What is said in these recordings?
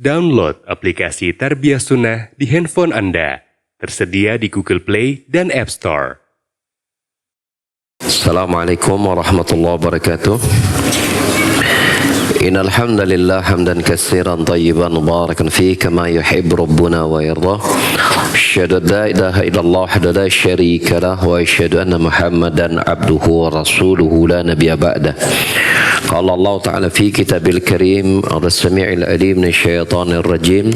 Download aplikasi Tarbiyah Sunnah di handphone Anda. Tersedia di Google Play dan App Store. Assalamualaikum warahmatullahi wabarakatuh. Innal hamdalillah hamdan katsiran tayyiban mubarakan fihi kama yuhibbu rabbuna wa yardah. Asyhadu an la ilaha illallah wahdahu la syarika lah wa asyhadu anna Muhammadan abduhu wa rasuluhu la nabiyya ba'dah. Qala Allah Ta'ala fi kitabil karim as-sami'il alim minasyaitonir rajim.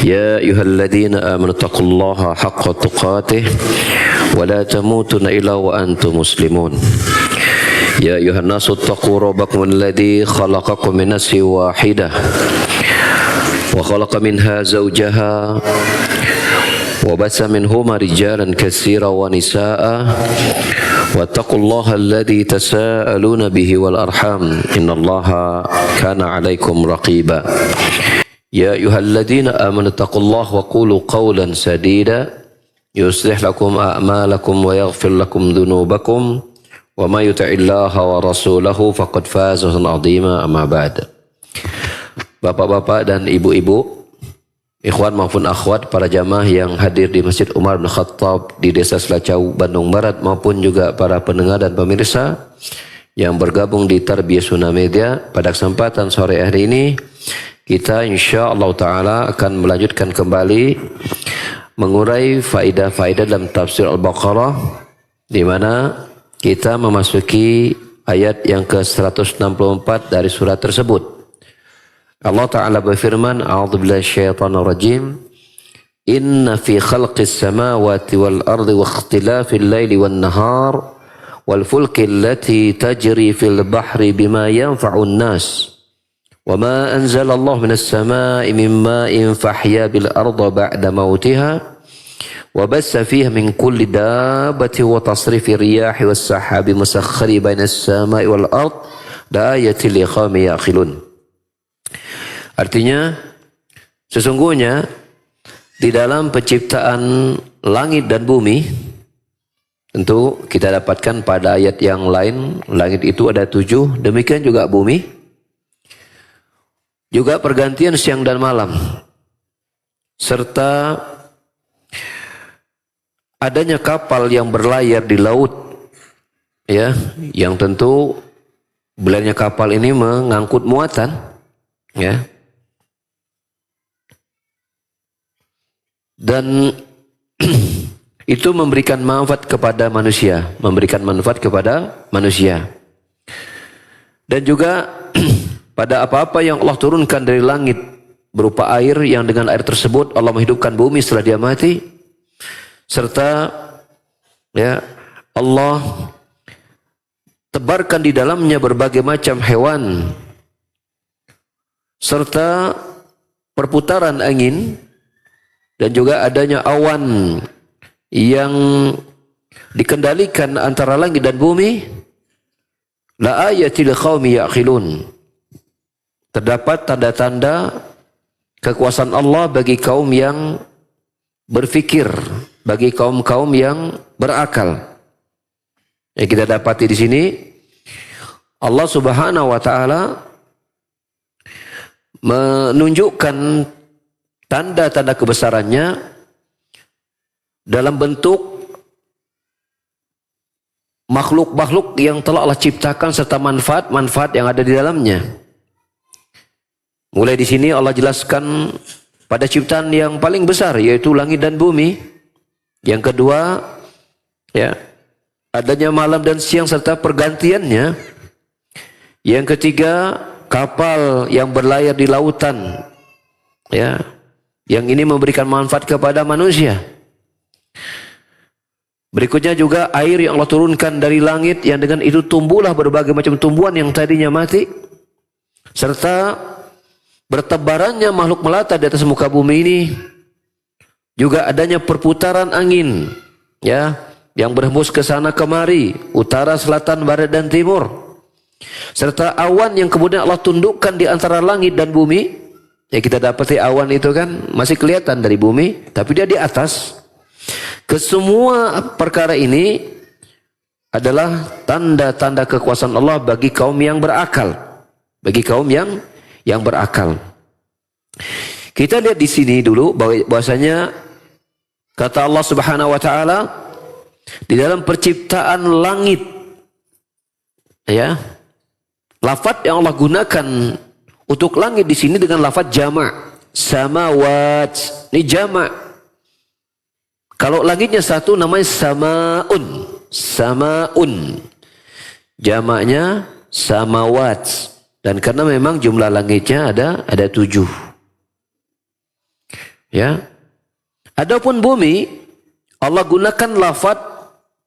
Ya ayyuhalladzina amanu taqullaha haqqa tuqatih wa la tamutunna illa wa antum muslimun. Ya ayuhan nasu taqu rabbakum alladhi khalaqakum min nafsin wahidah wa khalaqa minha zawjaha wa bassa minhuma rijalan katsiran wa nisaa'a wattaqullaha alladhi tasaaluna bihi wal arham innallaha kana 'alaikum raqiba. Ya ayyuhalladzina amanu taqullaha wa qulu qawlan sadida yuslih lakum a'malakum wa yaghfir lakum dhunubakum wa may yuti'illaha wa rasulahu faqad faza fawzan 'azima amma ba'd. Bapak-bapak dan ibu-ibu, ikhwan maupun akhwat, para jamaah yang hadir di Masjid Umar bin Khattab di Desa Selacau, Bandung Barat, maupun juga para pendengar dan pemirsa yang bergabung di Tarbiyah Sunnah Media, pada kesempatan sore hari ini kita insyaallah taala akan melanjutkan kembali mengurai faedah-faedah dalam tafsir Al-Baqarah, di mana kita memasuki ayat yang ke-164 dari surat tersebut. Allah Ta'ala berfirman, A'udzubillahi syaitanir rajim. Inna fi khalqis samawati wal ardi wa ikhtilafil laili wan nahar wal fulki allati tajri fil bahri bima yanfa'un nas. Wa ma anzalallahu minas samai min ma'in fahya bil arda ba'da mautiha. وبث فيها من كل دابة وتصريف الرياح والسحاب مسخر بين السماء والأرض لآيات لقوم يعقلون. Artinya, sesungguhnya di dalam penciptaan langit dan bumi, tentu kita dapatkan pada ayat yang lain, langit itu ada 7, demikian juga bumi, juga pergantian siang dan malam, serta adanya kapal yang berlayar di laut, ya, yang tentu belayarnya kapal ini mengangkut muatan, ya, dan itu memberikan manfaat kepada manusia, dan juga pada apa-apa yang Allah turunkan dari langit berupa air, yang dengan air tersebut Allah menghidupkan bumi setelah dia mati. Serta ya, Allah tebarkan di dalamnya berbagai macam hewan, serta perputaran angin, dan juga adanya awan yang dikendalikan antara langit dan bumi. La ayatil qaumi ya'qilun. Terdapat tanda-tanda kekuasaan Allah bagi kaum yang berfikir, bagi kaum-kaum yang berakal. Yang kita dapati di sini, Allah Subhanahu wa taala menunjukkan tanda-tanda kebesarannya dalam bentuk makhluk-makhluk yang telah Allah ciptakan, serta manfaat-manfaat yang ada di dalamnya. Mulai di sini Allah jelaskan pada ciptaan yang paling besar, yaitu langit dan bumi. Yang kedua, ya, adanya malam dan siang serta pergantiannya. Yang ketiga, kapal yang berlayar di lautan, ya, yang ini memberikan manfaat kepada manusia. Berikutnya juga air yang Allah turunkan dari langit, yang dengan itu tumbuhlah berbagai macam tumbuhan yang tadinya mati, serta bertebarannya makhluk melata di atas muka bumi ini. Juga adanya perputaran angin, ya, yang berhembus ke sana kemari, utara, selatan, barat, dan timur. Serta awan yang kemudian Allah tundukkan di antara langit dan bumi. Ya, kita dapati awan itu kan masih kelihatan dari bumi, tapi dia di atas. Kesemua perkara ini adalah tanda-tanda kekuasaan Allah bagi kaum yang berakal. Bagi kaum yang berakal. Kita lihat di sini dulu bahwasanya kata Allah Subhanahu wa taala di dalam penciptaan langit, ya, lafaz yang Allah gunakan untuk langit di sini dengan lafaz jamak, samawat. Ini jamak. Kalau langitnya satu namanya samaun, samaun. Jamaknya samawat. Dan karena memang jumlah langitnya ada 7. Ya. Adapun bumi, Allah gunakan lafaz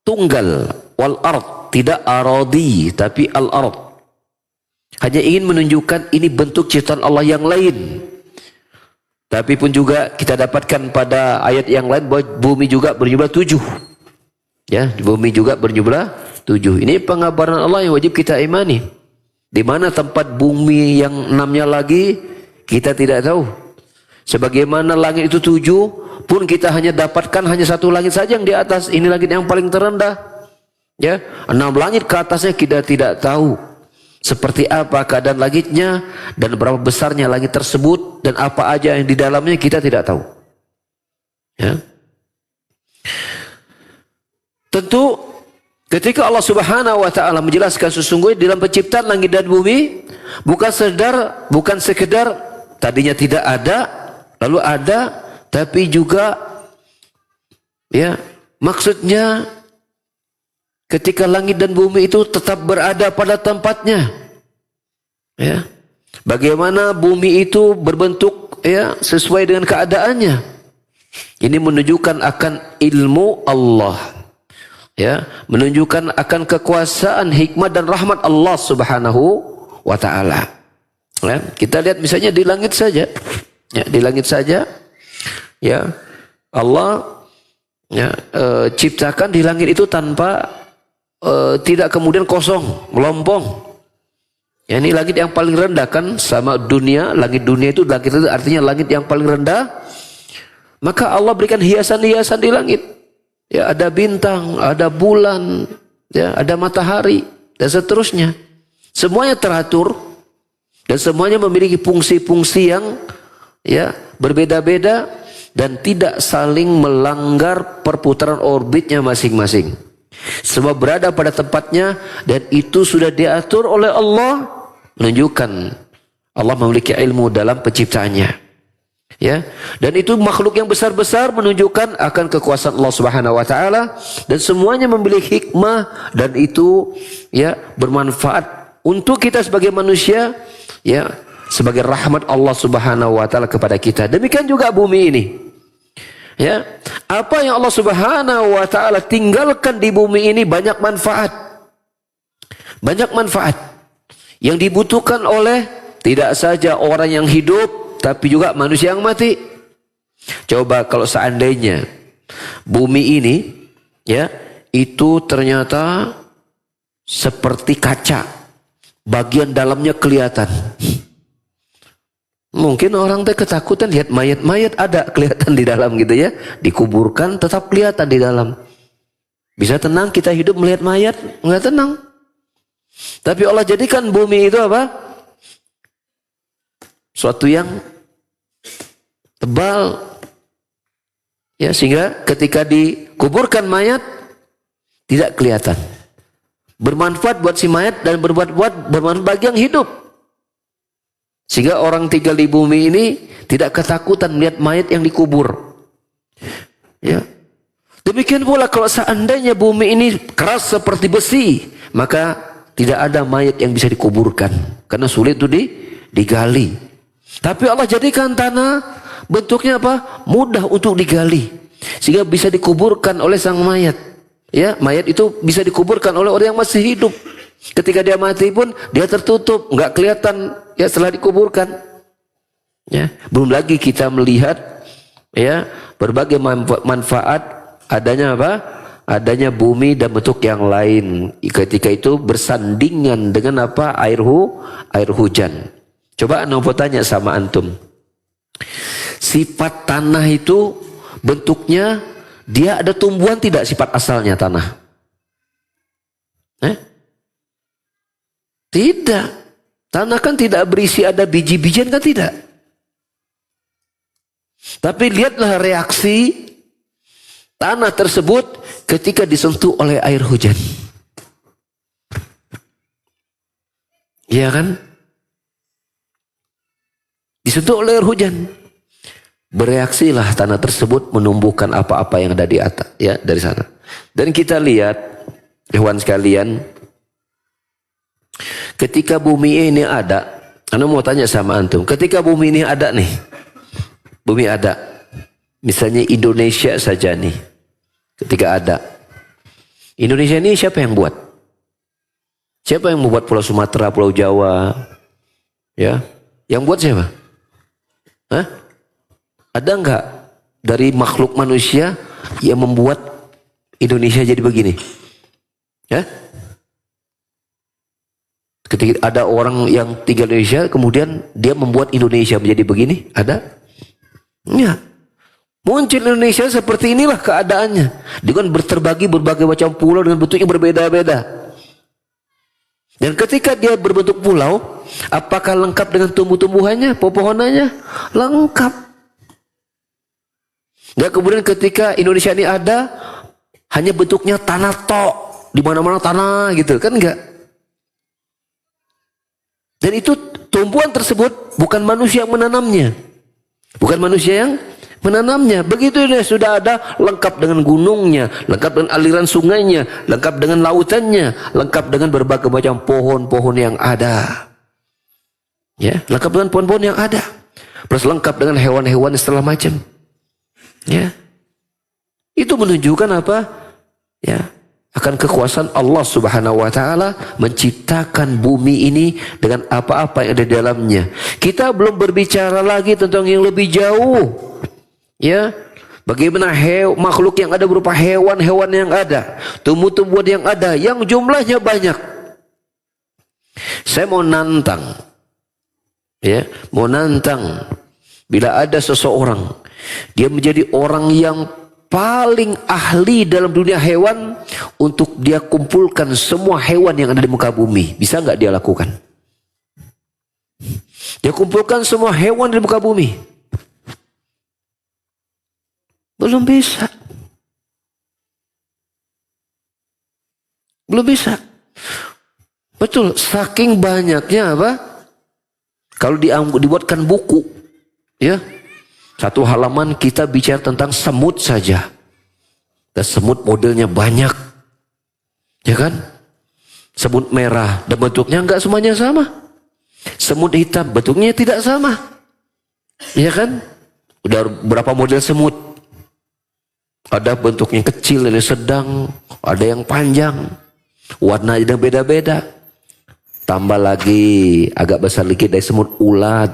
tunggal, wal ard, tidak aradi tapi al ard. Hanya ingin menunjukkan ini bentuk ciptaan Allah yang lain. Tapi pun juga kita dapatkan pada ayat yang lain bahwa bumi juga berjumlah 7. Ya, bumi juga berjumlah 7. Ini pengabaran Allah yang wajib kita imani. Di mana tempat bumi yang 6-nya lagi kita tidak tahu. Sebagaimana langit itu 7, pun kita hanya dapatkan hanya satu langit saja yang di atas. Ini langit yang paling terendah. Ya, 6 langit ke atasnya kita tidak tahu seperti apa keadaan langitnya dan berapa besarnya langit tersebut dan apa aja yang di dalamnya kita tidak tahu. Ya. Tentu ketika Allah Subhanahu wa taala menjelaskan sesungguhnya dalam penciptaan langit dan bumi bukan sekedar tadinya tidak ada lalu ada, tapi juga ya maksudnya ketika langit dan bumi itu tetap berada pada tempatnya. Ya. Bagaimana bumi itu berbentuk ya sesuai dengan keadaannya. Ini menunjukkan akan ilmu Allah. Ya, menunjukkan akan kekuasaan, hikmah dan rahmat Allah Subhanahu wa taala. Ya, kita lihat misalnya di langit saja. Ya, di langit saja. Ya. Allah ya, ciptakan di langit itu tanpa tidak kemudian kosong, melompong. Ya, ini langit yang paling rendah kan sama dunia. Langit dunia itu langit itu artinya langit yang paling rendah. Maka Allah berikan hiasan-hiasan di langit. Ya, ada bintang, ada bulan, ya, ada matahari dan seterusnya. Semuanya teratur dan semuanya memiliki fungsi-fungsi yang ya berbeda-beda dan tidak saling melanggar perputaran orbitnya masing-masing. Semua berada pada tempatnya dan itu sudah diatur oleh Allah, menunjukkan Allah memiliki ilmu dalam penciptaannya. Ya, dan itu makhluk yang besar-besar menunjukkan akan kekuasaan Allah Subhanahu wa taala dan semuanya memiliki hikmah dan itu ya bermanfaat untuk kita sebagai manusia, ya, sebagai rahmat Allah Subhanahu wa taala kepada kita. Demikian juga bumi ini. Ya, apa yang Allah Subhanahu wa taala tinggalkan di bumi ini banyak manfaat. Banyak manfaat yang dibutuhkan oleh tidak saja orang yang hidup tapi juga manusia yang mati. Coba kalau seandainya bumi ini ya itu ternyata seperti kaca, bagian dalamnya kelihatan. Mungkin orang teh ketakutan lihat mayat-mayat ada kelihatan di dalam gitu ya. Dikuburkan tetap kelihatan di dalam. Bisa tenang kita hidup melihat mayat? Enggak tenang. Tapi Allah jadikan bumi itu apa? Suatu yang tebal. Ya, sehingga ketika dikuburkan mayat tidak kelihatan. Bermanfaat buat si mayat dan bermanfaat bagi yang hidup. Sehingga orang tinggal di bumi ini tidak ketakutan melihat mayat yang dikubur. Ya. Demikian pula kalau seandainya bumi ini keras seperti besi, maka tidak ada mayat yang bisa dikuburkan karena sulit itu digali. Tapi Allah jadikan tanah bentuknya apa? Mudah untuk digali sehingga bisa dikuburkan oleh sang mayat. Ya, mayat itu bisa dikuburkan oleh orang yang masih hidup. Ketika dia mati pun dia tertutup, nggak kelihatan ya setelah dikuburkan. Ya, belum lagi kita melihat ya berbagai manfaat adanya apa? Adanya bumi dan bentuk yang lain. Ketika itu bersandingan dengan apa? Air hujan. Coba Anda mau tanya sama antum. Sifat tanah itu bentuknya dia ada tumbuhan tidak sifat asalnya tanah? Tidak. Tanah kan tidak berisi ada biji-bijian kan tidak? Tapi lihatlah reaksi tanah tersebut ketika disentuh oleh air hujan. Iya kan? Disentuh oleh air hujan. Bereaksilah tanah tersebut menumbuhkan apa-apa yang ada di atas, ya, dari sana. Dan kita lihat, hewan sekalian, ketika bumi ini ada, Anda mau tanya sama antum, ketika bumi ini ada nih, bumi ada, misalnya Indonesia saja nih, ketika ada, Indonesia ini siapa yang buat? Siapa yang membuat Pulau Sumatera, Pulau Jawa? Ya, yang buat siapa? Hah? Ada enggak dari makhluk manusia yang membuat Indonesia jadi begini? Ya? Ketika ada orang yang tinggal di Indonesia, kemudian dia membuat Indonesia menjadi begini, ada? Ya. Muncul Indonesia seperti inilah keadaannya, dengan terbagi berbagai macam pulau dengan bentuknya berbeda-beda. Dan ketika dia berbentuk pulau, apakah lengkap dengan tumbuh-tumbuhannya, pepohonannya? Lengkap. Dan kemudian ketika Indonesia ini ada, hanya bentuknya tanah tok, di mana-mana tanah gitu, kan enggak? Dan itu tumbuhan tersebut bukan manusia yang menanamnya. Bukan manusia yang menanamnya. Begitu dia sudah ada, lengkap dengan gunungnya, lengkap dengan aliran sungainya, lengkap dengan lautannya, lengkap dengan berbagai macam pohon-pohon yang ada. Ya, lengkap dengan pohon-pohon yang ada. Plus lengkap dengan hewan-hewan segala macam. Ya. Itu menunjukkan apa? Ya, akan kekuasaan Allah Subhanahu wa taala menciptakan bumi ini dengan apa-apa yang ada di dalamnya. Kita belum berbicara lagi tentang yang lebih jauh. Ya, bagaimana makhluk yang ada berupa hewan-hewan yang ada, tumbuh-tumbuhan yang ada, yang jumlahnya banyak. Saya mau nantang, ya, mau nantang, bila ada seseorang, dia menjadi orang yang paling ahli dalam dunia hewan, untuk dia kumpulkan semua hewan yang ada di muka bumi, bisa nggak dia lakukan? Dia kumpulkan semua hewan di muka bumi. Belum bisa. Belum bisa. Betul, saking banyaknya apa? Kalau dibuatkan buku, ya, satu halaman kita bicara tentang semut saja. Dan semut modelnya banyak. Ya kan? Semut merah dan bentuknya enggak semuanya sama. Semut hitam bentuknya tidak sama. Ya kan? Udah berapa model semut? Ada bentuknya kecil, ada sedang, ada yang panjang, warnanya beda-beda. Tambah lagi agak besar dikit dari semut ulat,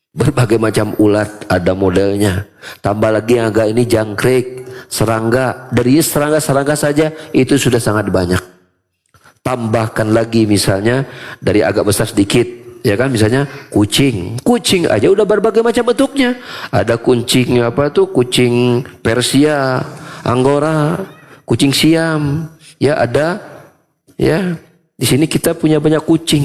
berbagai macam ulat ada modelnya. Tambah lagi yang agak ini jangkrik, serangga. Dari serangga saja itu sudah sangat banyak. Tambahkan lagi misalnya dari agak besar sedikit, ya kan, misalnya kucing aja udah berbagai macam bentuknya. Ada kucing apa tuh, kucing Persia, Angora, kucing Siam, ya ada, ya di sini kita punya banyak kucing.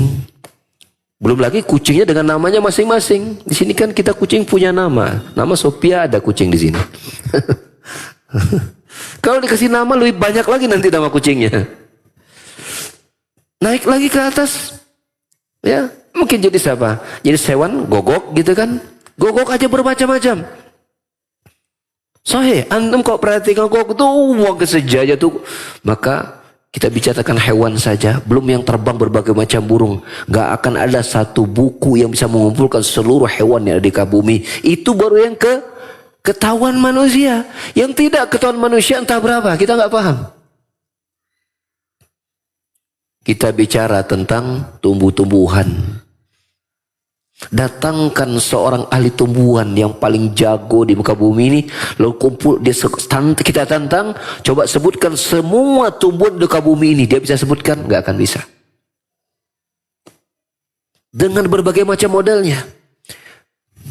Belum lagi kucingnya dengan namanya masing-masing. Di sini kan kita kucing punya nama Sophia, ada kucing di sini. Kalau dikasih nama lebih banyak lagi nanti nama kucingnya. Naik lagi ke atas, ya. Mungkin jadi siapa? Jadi hewan gogok gitu kan? Gogok aja bermacam-macam. Sahih, antum kok perhatikan gogok tuh wah sejajar tuh. Maka kita bicarakan hewan saja, belum yang terbang berbagai macam burung. Gak akan ada satu buku yang bisa mengumpulkan seluruh hewan yang ada di bumi. Itu baru yang ketahuan manusia. Yang tidak ketahuan manusia entah berapa, kita gak paham. Kita bicara tentang tumbuh-tumbuhan. Datangkan seorang ahli tumbuhan yang paling jago di muka bumi ini, lalu kumpul dia, kita tantang, coba sebutkan semua tumbuhan di muka bumi ini, dia bisa sebutkan? Nggak akan bisa. Dengan berbagai macam modelnya.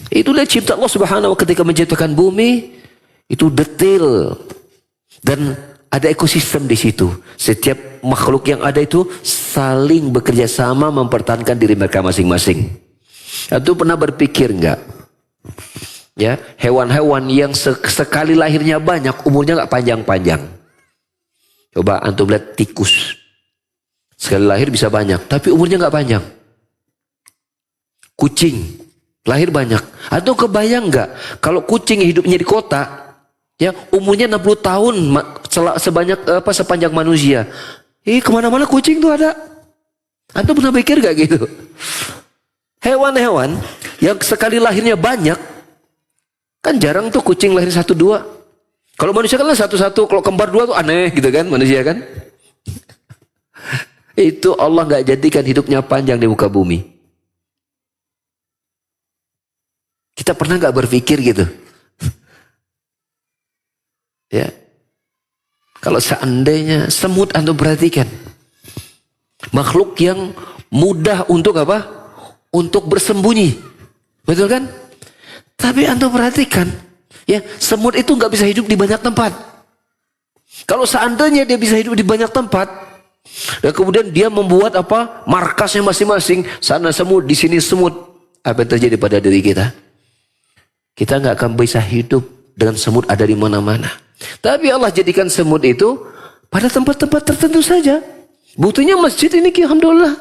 Itulah cipta Allah Subhanahu wa ketika menciptakan bumi, itu detail dan ada ekosistem di situ. Setiap makhluk yang ada itu saling bekerja sama mempertahankan diri mereka masing-masing. Itu pernah berpikir enggak? Ya, hewan-hewan yang sekali lahirnya banyak, umurnya nggak panjang-panjang. Coba antum lihat tikus. Sekali lahir bisa banyak, tapi umurnya nggak panjang. Kucing, lahir banyak. Atau kebayang nggak, kalau kucing hidupnya di kota, ya umurnya 60 tahun, sepanjang manusia. Kemana-mana kucing tuh ada. Antum pernah pikir gak gitu? Hewan-hewan yang sekali lahirnya banyak, kan jarang tuh kucing lahir 1, 2. Kalau manusia kan satu-satu, kalau kembar 2 tuh aneh gitu kan manusia kan. Itu Allah gak jadikan hidupnya panjang di muka bumi. Kita pernah gak berpikir gitu? Ya. Kalau seandainya semut antum perhatikan. Makhluk yang mudah untuk apa? Untuk bersembunyi. Betul kan? Tapi antum perhatikan, ya, semut itu nggak bisa hidup di banyak tempat. Kalau seandainya dia bisa hidup di banyak tempat, dan kemudian dia membuat apa? Markasnya masing-masing, sana semut, di sini semut. Apa yang terjadi pada diri kita? Kita nggak akan bisa hidup dengan semut ada di mana-mana. Tapi Allah jadikan semut itu pada tempat-tempat tertentu saja. Buktinya masjid ini, alhamdulillah.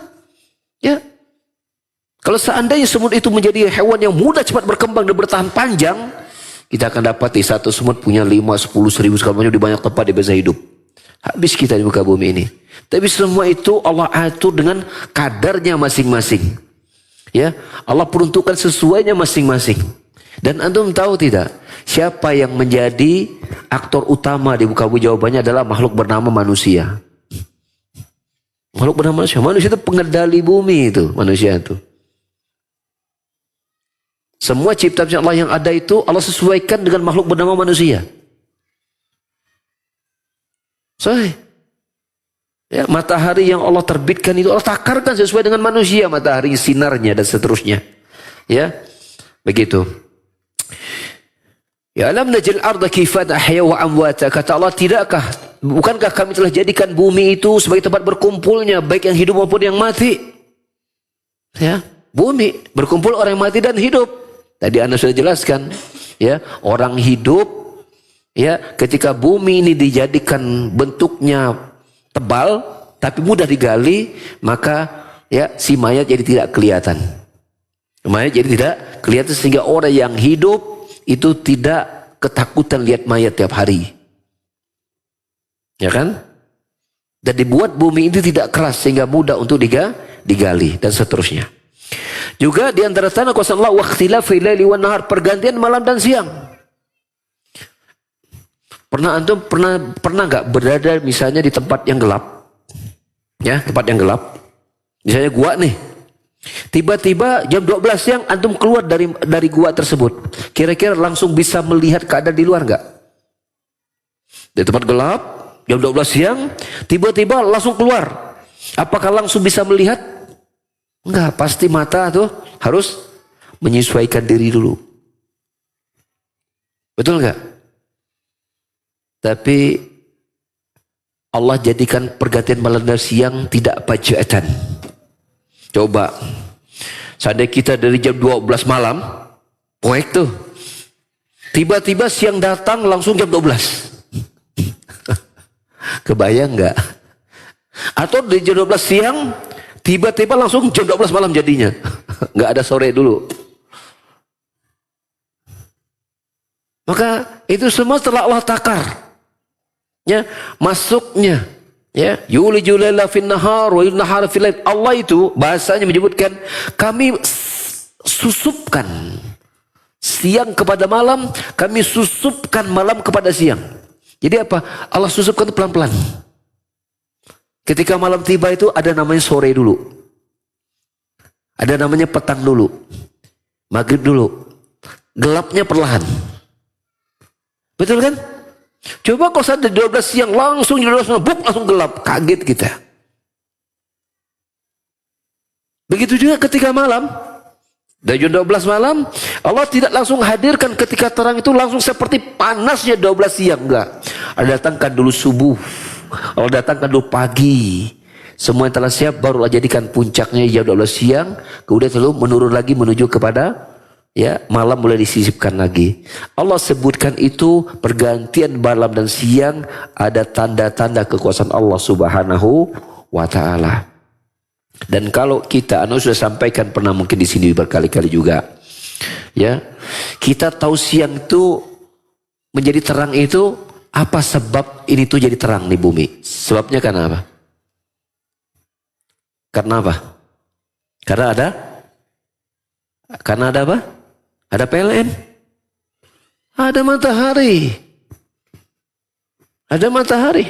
Ya. Kalau seandainya semut itu menjadi hewan yang mudah cepat berkembang dan bertahan panjang, kita akan dapati satu semut punya 5, 10, 1000 segala macam di banyak tempat dia bisa hidup. Habis kita di muka bumi ini. Tapi semua itu Allah atur dengan kadarnya masing-masing. Ya, Allah peruntukkan sesuainya masing-masing. Dan antum tahu tidak, siapa yang menjadi aktor utama di muka bumi? Jawabannya adalah makhluk bernama manusia. Makhluk bernama manusia. Manusia itu pengendali bumi itu, manusia itu. Semua ciptaan Allah yang ada itu Allah sesuaikan dengan makhluk bernama manusia. Ya, matahari yang Allah terbitkan itu Allah takarkan sesuai dengan manusia, matahari sinarnya dan seterusnya. Ya, begitu. Ya alam najil arda kifat ahya wa amwata. Kata Allah, bukankah kami telah jadikan bumi itu sebagai tempat berkumpulnya baik yang hidup maupun yang mati? Ya, bumi berkumpul orang yang mati dan hidup. Tadi Anda sudah jelaskan, ya, orang hidup, ya, ketika bumi ini dijadikan bentuknya tebal tapi mudah digali, maka ya si mayat jadi tidak kelihatan. Mayat jadi tidak kelihatan sehingga orang yang hidup itu tidak ketakutan lihat mayat tiap hari. Ya kan? Dan dibuat bumi ini tidak keras sehingga mudah untuk digali dan seterusnya. Juga di antara tanda kuasa Allah waqtilafil laili wan nahar, pergantian malam dan siang. Antum pernah enggak berada misalnya di tempat yang gelap? Ya, tempat yang gelap. Misalnya gua nih. Tiba-tiba jam 12 siang antum keluar dari gua tersebut. Kira-kira langsung bisa melihat keadaan di luar enggak? Di tempat gelap, jam 12 siang, tiba-tiba langsung keluar. Apakah langsung bisa melihat? Enggak, pasti mata tuh harus menyesuaikan diri dulu. Betul enggak? Tapi Allah jadikan pergantian malam dan siang tidak fajatan. Coba, seandainya kita dari jam 12 malam, poek tuh. Tiba-tiba siang datang langsung jam 12. Kebayang enggak? Atau dari jam 12 siang, tiba-tiba langsung jam 12 malam jadinya. Nggak ada sore dulu. Maka itu semua telah Allah takar. Ya, masuknya. Ya, yulijul laila fin nahar wa nahar fil lail. Allah itu bahasanya menyebutkan kami susupkan siang kepada malam, kami susupkan malam kepada siang. Jadi apa? Allah susupkan itu pelan-pelan. Ketika malam tiba itu ada namanya sore dulu. Ada namanya petang dulu. Maghrib dulu. Gelapnya perlahan. Betul kan? Coba kalau saat 12 siang langsung 12 malam, langsung gelap. Kaget kita. Begitu juga ketika malam. Dari jam 12 malam, Allah tidak langsung hadirkan ketika terang itu langsung seperti panasnya 12 siang. Enggak. Allah datangkan dulu subuh. Allah datangkan dulu pagi. Semua yang telah siap baru Allah jadikan puncaknya jam 12 siang. Kemudian lalu menurun lagi menuju kepada ya, malam mulai disisipkan lagi. Allah sebutkan itu pergantian malam dan siang, ada tanda-tanda kekuasaan Allah Subhanahu wa taala. Dan kalau kita, Anda sudah sampaikan pernah mungkin di sini berkali-kali juga, ya, kita tahu siang itu menjadi terang itu apa sebab ini tuh jadi terang di bumi? Sebabnya karena apa? Karena apa? Karena ada apa? Ada PLN. Ada matahari. Ada matahari.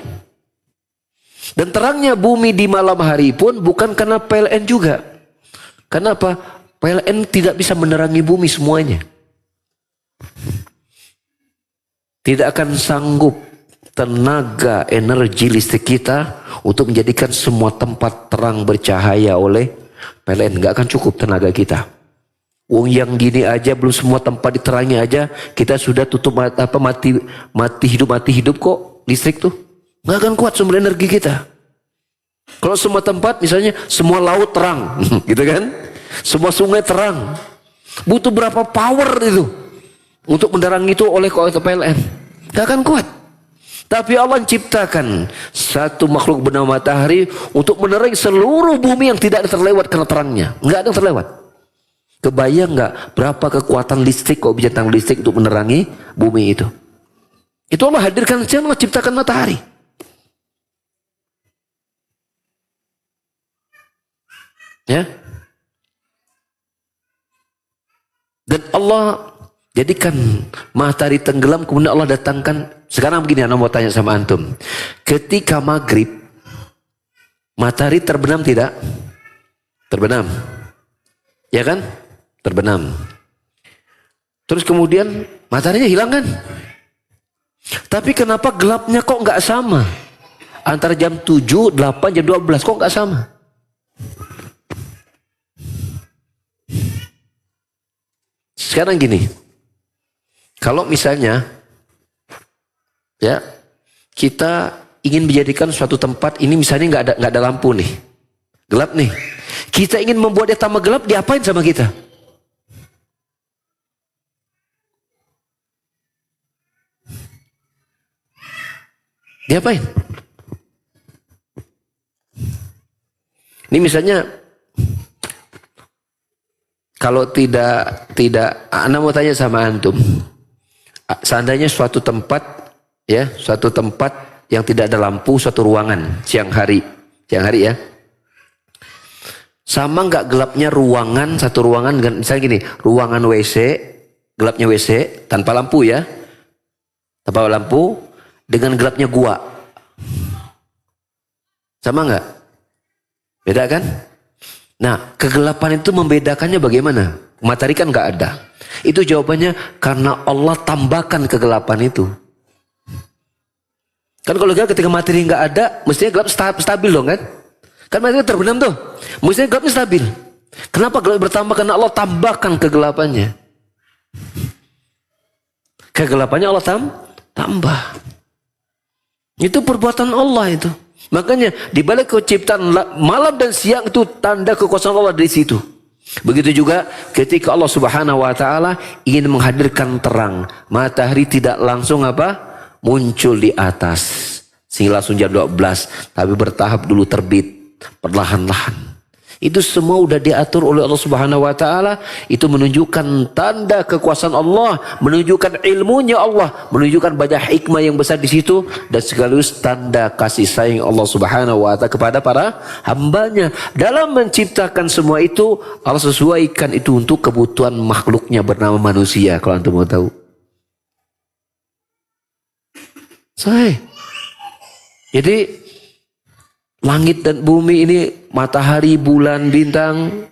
Dan terangnya bumi di malam hari pun bukan karena PLN juga. Kenapa? PLN tidak bisa menerangi bumi semuanya. Tidak akan sanggup tenaga energi listrik kita untuk menjadikan semua tempat terang bercahaya oleh PLN. Nggak akan cukup tenaga kita. Yang gini aja belum semua tempat diterangi aja kita sudah tutup mati hidup kok listrik tuh. Nggak akan kuat sumber energi kita. Kalau semua tempat misalnya semua laut terang gitu kan. Semua sungai terang. Butuh berapa power itu untuk menerangi itu oleh PLN. Nggak akan kuat. Tapi Allah menciptakan satu makhluk bernama matahari untuk menerangi seluruh bumi yang tidak terlewat karena terangnya. Nggak ada yang terlewat. Kebayang nggak berapa kekuatan listrik kok bisa tentang listrik untuk menerangi bumi itu? Itu Allah hadirkan, Allah ciptakan matahari. Ya. Dan Allah jadikan matahari tenggelam, kemudian Allah datangkan. Sekarang begini, Anda mau tanya sama antum. Ketika maghrib, matahari terbenam tidak? Terbenam. Ya kan? Terbenam. Terus kemudian mataharinya hilang kan? Tapi kenapa gelapnya kok nggak sama? Antara jam 7, 8, jam 12 kok nggak sama? Sekarang gini. Kalau misalnya ya kita ingin menjadikan suatu tempat ini misalnya nggak ada lampu nih. Gelap nih. Kita ingin membuat dia tambah gelap, diapain sama kita? Diapain? Ini misalnya kalau tidak Anda mau tanya sama antum, seandainya suatu tempat yang tidak ada lampu, suatu ruangan siang hari ya, sama nggak gelapnya ruangan, satu ruangan, misalnya gini, ruangan WC, gelapnya WC tanpa lampu ya, tanpa lampu, dengan gelapnya gua, sama nggak? Beda kan? Nah, kegelapan itu membedakannya bagaimana? Matahari kan nggak ada. Itu jawabannya karena Allah tambahkan kegelapan itu. Kan kalau ketika matahari nggak ada, mestinya gelap stabil dong kan? Kan matahari terbenam tuh, mestinya gelapnya stabil. Kenapa gelap bertambah? Karena Allah tambahkan kegelapannya. Kegelapannya Allah tambah. Itu perbuatan Allah itu. Makanya di balik penciptaan malam dan siang itu tanda kekuasaan Allah di situ. Begitu juga ketika Allah Subhanahu wa taala ingin menghadirkan terang, matahari tidak langsung muncul di atas sehingga langsung jam 12, tapi bertahap dulu terbit perlahan-lahan. Itu semua udah diatur oleh Allah Subhanahu wa taala. Itu menunjukkan tanda kekuasaan Allah, menunjukkan ilmunya Allah, menunjukkan banyak hikmah yang besar di situ, dan sekaligus tanda kasih sayang Allah Subhanahu wa taala kepada para hambanya. Dalam menciptakan semua itu, Allah sesuaikan itu untuk kebutuhan makhluknya bernama manusia. Kalau antum mau tahu. Jadi langit dan bumi ini, matahari, bulan, bintang,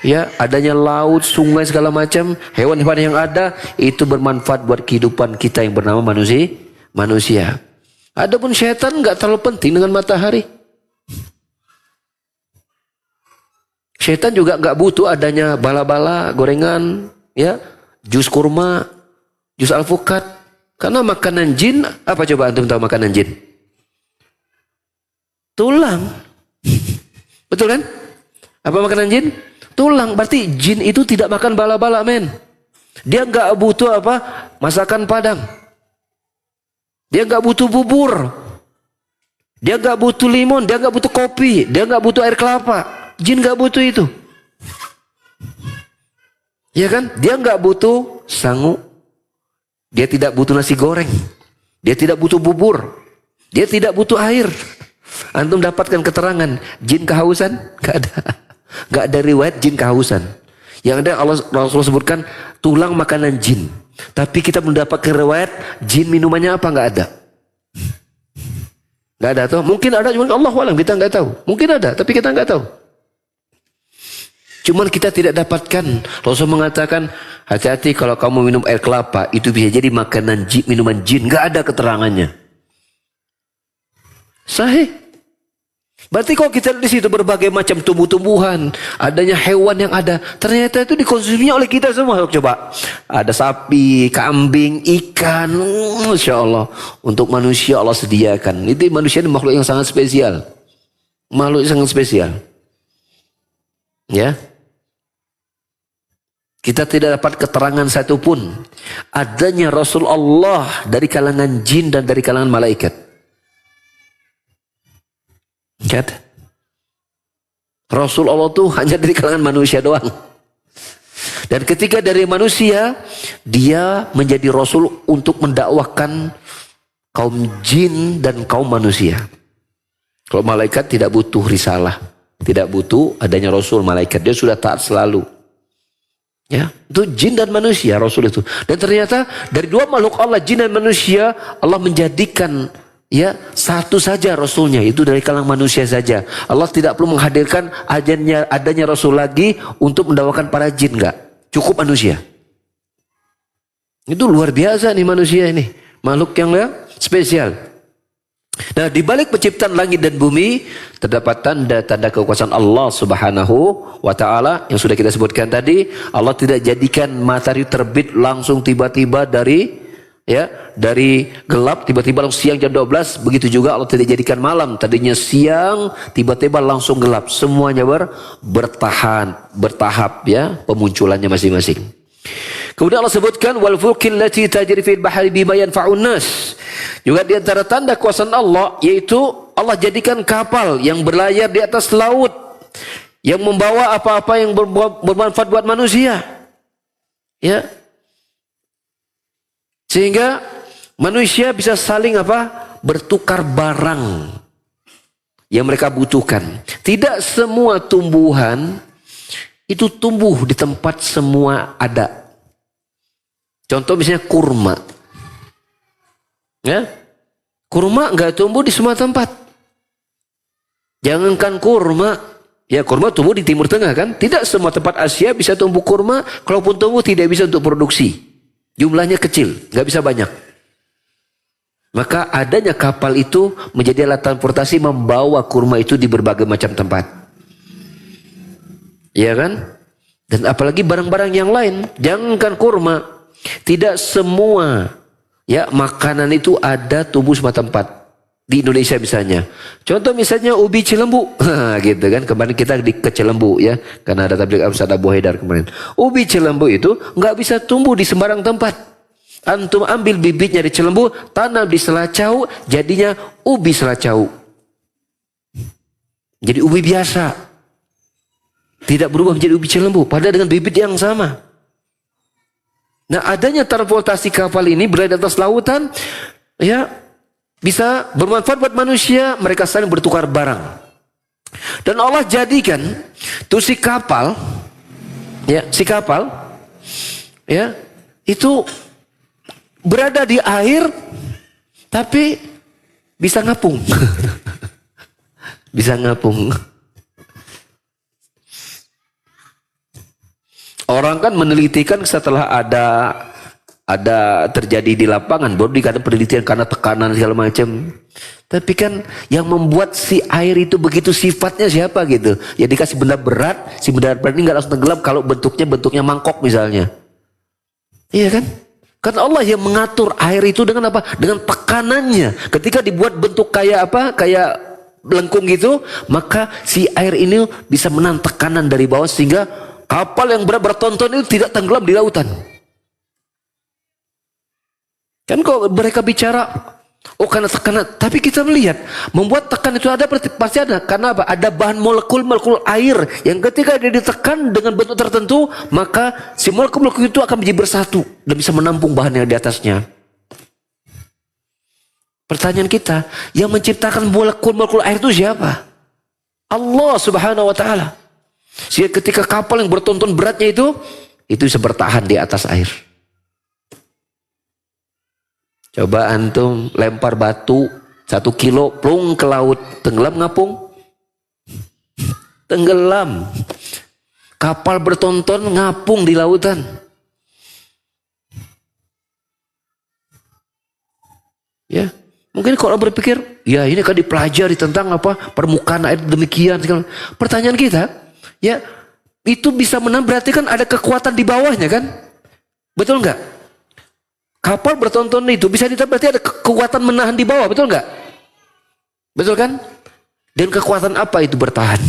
ya, adanya laut, sungai, segala macam, hewan-hewan yang ada, itu bermanfaat buat kehidupan kita yang bernama manusia. Adapun syaitan nggak terlalu penting dengan matahari. Syaitan juga nggak butuh adanya bala-bala, gorengan, ya, jus kurma, jus alpukat. Karena makanan jin, apa coba antum tahu makanan jin? Tulang. Betul kan? Apa makanan jin? Tulang. Berarti jin itu tidak makan bala-bala, men. Dia nggak butuh apa? Masakan Padang. Dia nggak butuh bubur. Dia nggak butuh limun. Dia nggak butuh kopi. Dia nggak butuh air kelapa. Jin nggak butuh itu. Ya kan? Dia nggak butuh sangu. Dia tidak butuh nasi goreng. Dia tidak butuh bubur. Dia tidak butuh air. Antum dapatkan keterangan jin kehausan? Gak ada. Gak ada riwayat jin kehausan. Yang ada Rasulullah sebutkan tulang makanan jin. Tapi kita mendapatkan riwayat jin minumannya apa? Gak ada. Gak ada tuh. Mungkin ada, cuma Allah alam kita gak tahu. Mungkin ada, tapi kita gak tahu. Cuman kita tidak dapatkan. Rasul mengatakan hati-hati kalau kamu minum air kelapa itu bisa jadi makanan jin, minuman jin. Gak ada keterangannya. Sahih. Berarti kalau kita di situ berbagai macam tumbuh-tumbuhan, adanya hewan yang ada, ternyata itu dikonsumsinya oleh kita semua. Coba, ada sapi, kambing, ikan, Masya Allah. Untuk manusia Allah sediakan. Itu manusia ini makhluk yang sangat spesial. Makhluk yang sangat spesial. Ya. Kita tidak dapat keterangan satupun adanya Rasulullah dari kalangan jin dan dari kalangan malaikat. Lihat. Rasulullah itu hanya dari kalangan manusia doang. Dan ketika dari manusia, dia menjadi Rasul untuk mendakwahkan kaum jin dan kaum manusia. Kalau malaikat tidak butuh risalah, tidak butuh adanya Rasul malaikat, dia sudah taat selalu. Ya, itu jin dan manusia Rasul itu. Dan ternyata dari dua makhluk Allah, jin dan manusia, Allah menjadikan ya satu saja Rasulnya, itu dari kalangan manusia saja. Allah tidak perlu menghadirkan adanya Rasul lagi untuk mendakwakan para jin, enggak. Cukup manusia. Itu luar biasa nih manusia ini, makhluk yang spesial. Nah, di balik penciptaan langit dan bumi terdapat tanda-tanda kekuasaan Allah Subhanahu wa taala yang sudah kita sebutkan tadi. Allah tidak jadikan matahari terbit langsung tiba-tiba dari gelap tiba-tiba langsung siang jam 12. Begitu juga Allah tidak jadikan malam tadinya siang tiba-tiba langsung gelap. Semuanya bertahap ya pemunculannya masing-masing. Kemudian Allah sebutkan wal fulkil lati tajri fil bahri bima yanfa'un nas. Juga di antara tanda kuasaan Allah yaitu Allah jadikan kapal yang berlayar di atas laut yang membawa apa-apa yang bermanfaat buat manusia. Ya. Sehingga manusia bisa saling bertukar barang yang mereka butuhkan. Tidak semua tumbuhan itu tumbuh di tempat semua ada. Contoh misalnya kurma. Ya? Kurma enggak tumbuh di semua tempat. Jangankan kurma, ya kurma tumbuh di Timur Tengah kan? Tidak semua tempat Asia bisa tumbuh kurma, kalaupun tumbuh tidak bisa untuk produksi. Jumlahnya kecil, nggak bisa banyak. Maka adanya kapal itu menjadi alat transportasi membawa kurma itu di berbagai macam tempat. Iya kan? Dan apalagi barang-barang yang lain. Jangankan kurma, tidak semua ya makanan itu ada tumbuh semua tempat. Di Indonesia misalnya. Contoh misalnya ubi Cilembu. Gitu kan. Kemarin kita ke Cilembu ya. Karena ada tabligh Ustaz Abu Haidar kemarin. Ubi Cilembu itu nggak bisa tumbuh di sembarang tempat. Antum ambil bibitnya di Cilembu, tanam di Selacau, jadinya ubi Selacau. Jadi ubi biasa. Tidak berubah menjadi ubi Cilembu. Padahal dengan bibit yang sama. Nah adanya transportasi kapal ini berada di atas lautan. Ya. Bisa bermanfaat buat manusia, mereka saling bertukar barang. Dan Allah jadikan tuh si kapal ya, itu berada di air tapi bisa ngapung. Bisa ngapung. Orang kan menelitikan setelah ada terjadi di lapangan, baru dikatakan penelitian karena tekanan segala macam. Tapi kan yang membuat si air itu begitu sifatnya siapa gitu? Ya dikasih benda berat, si benda berat ini nggak langsung tenggelam kalau bentuknya mangkok misalnya. Iya kan? Karena Allah yang mengatur air itu dengan apa? Dengan tekanannya. Ketika dibuat bentuk kayak melengkung gitu, maka si air ini bisa menahan tekanan dari bawah sehingga kapal yang berat bertonton itu tidak tenggelam di lautan. Kan kok mereka bicara, oh karena tekanan. Tapi kita melihat, membuat tekan itu ada pasti ada. Karena apa? Ada bahan molekul-molekul air yang ketika dia ditekan dengan bentuk tertentu, maka si molekul-molekul itu akan menjadi bersatu dan bisa menampung bahan yang di atasnya. Pertanyaan kita, yang menciptakan molekul-molekul air itu siapa? Allah Subhanahu wa Ta'ala. Sehingga ketika kapal yang bertonton beratnya itu bisa bertahan di atas air. Coba antum lempar batu 1 kilo plung ke laut, tenggelam ngapung? Tenggelam. Kapal bertonton ngapung di lautan. Ya, mungkin kalau berpikir, ya ini kan dipelajari tentang apa permukaan air demikian. Pertanyaan kita, ya itu bisa menang berarti kan ada kekuatan di bawahnya kan? Betul nggak? Kapal bertonton itu bisa berarti ada kekuatan menahan di bawah, betul nggak? Betul kan? Dan kekuatan apa itu bertahan?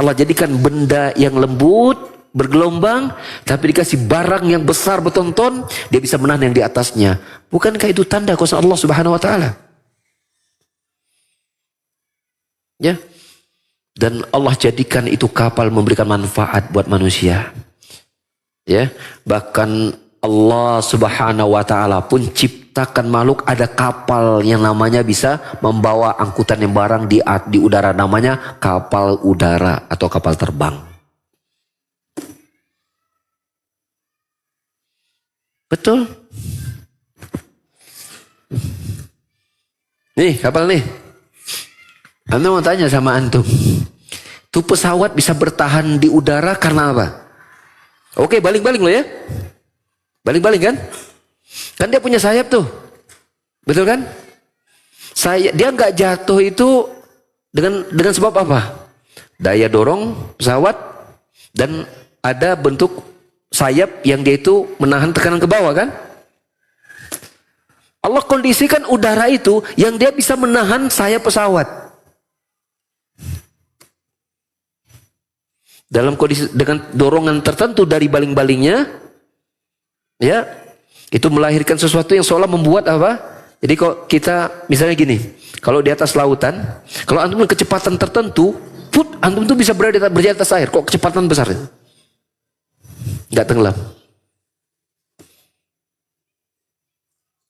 Allah jadikan benda yang lembut, bergelombang, tapi dikasih barang yang besar bertonton, dia bisa menahan yang di atasnya. Bukankah itu tanda kuasa Allah Subhanahu wa Ta'ala? Ya. Dan Allah jadikan itu kapal memberikan manfaat buat manusia. Ya, bahkan Allah Subhanahu wa Ta'ala pun ciptakan makhluk, ada kapal yang namanya bisa membawa angkutan yang barang di udara, namanya kapal udara atau kapal terbang. Betul? Nih kapal nih. Anda mau tanya sama antum, tuh pesawat bisa bertahan di udara karena apa? Oke, baling-baling loh ya. Baling-baling kan? Kan dia punya sayap tuh. Betul kan? Dia nggak jatuh itu dengan sebab apa? Daya dorong pesawat dan ada bentuk sayap yang dia itu menahan tekanan ke bawah kan? Allah kondisikan udara itu yang dia bisa menahan sayap pesawat. Dalam kondisi dengan dorongan tertentu dari baling-balingnya, ya, itu melahirkan sesuatu yang seolah membuat apa? Jadi kok kita misalnya gini, kalau di atas lautan, kalau antum dengan kecepatan tertentu, antum tuh bisa berada di atas air. Kok kecepatan besar itu? Nggak tenggelam.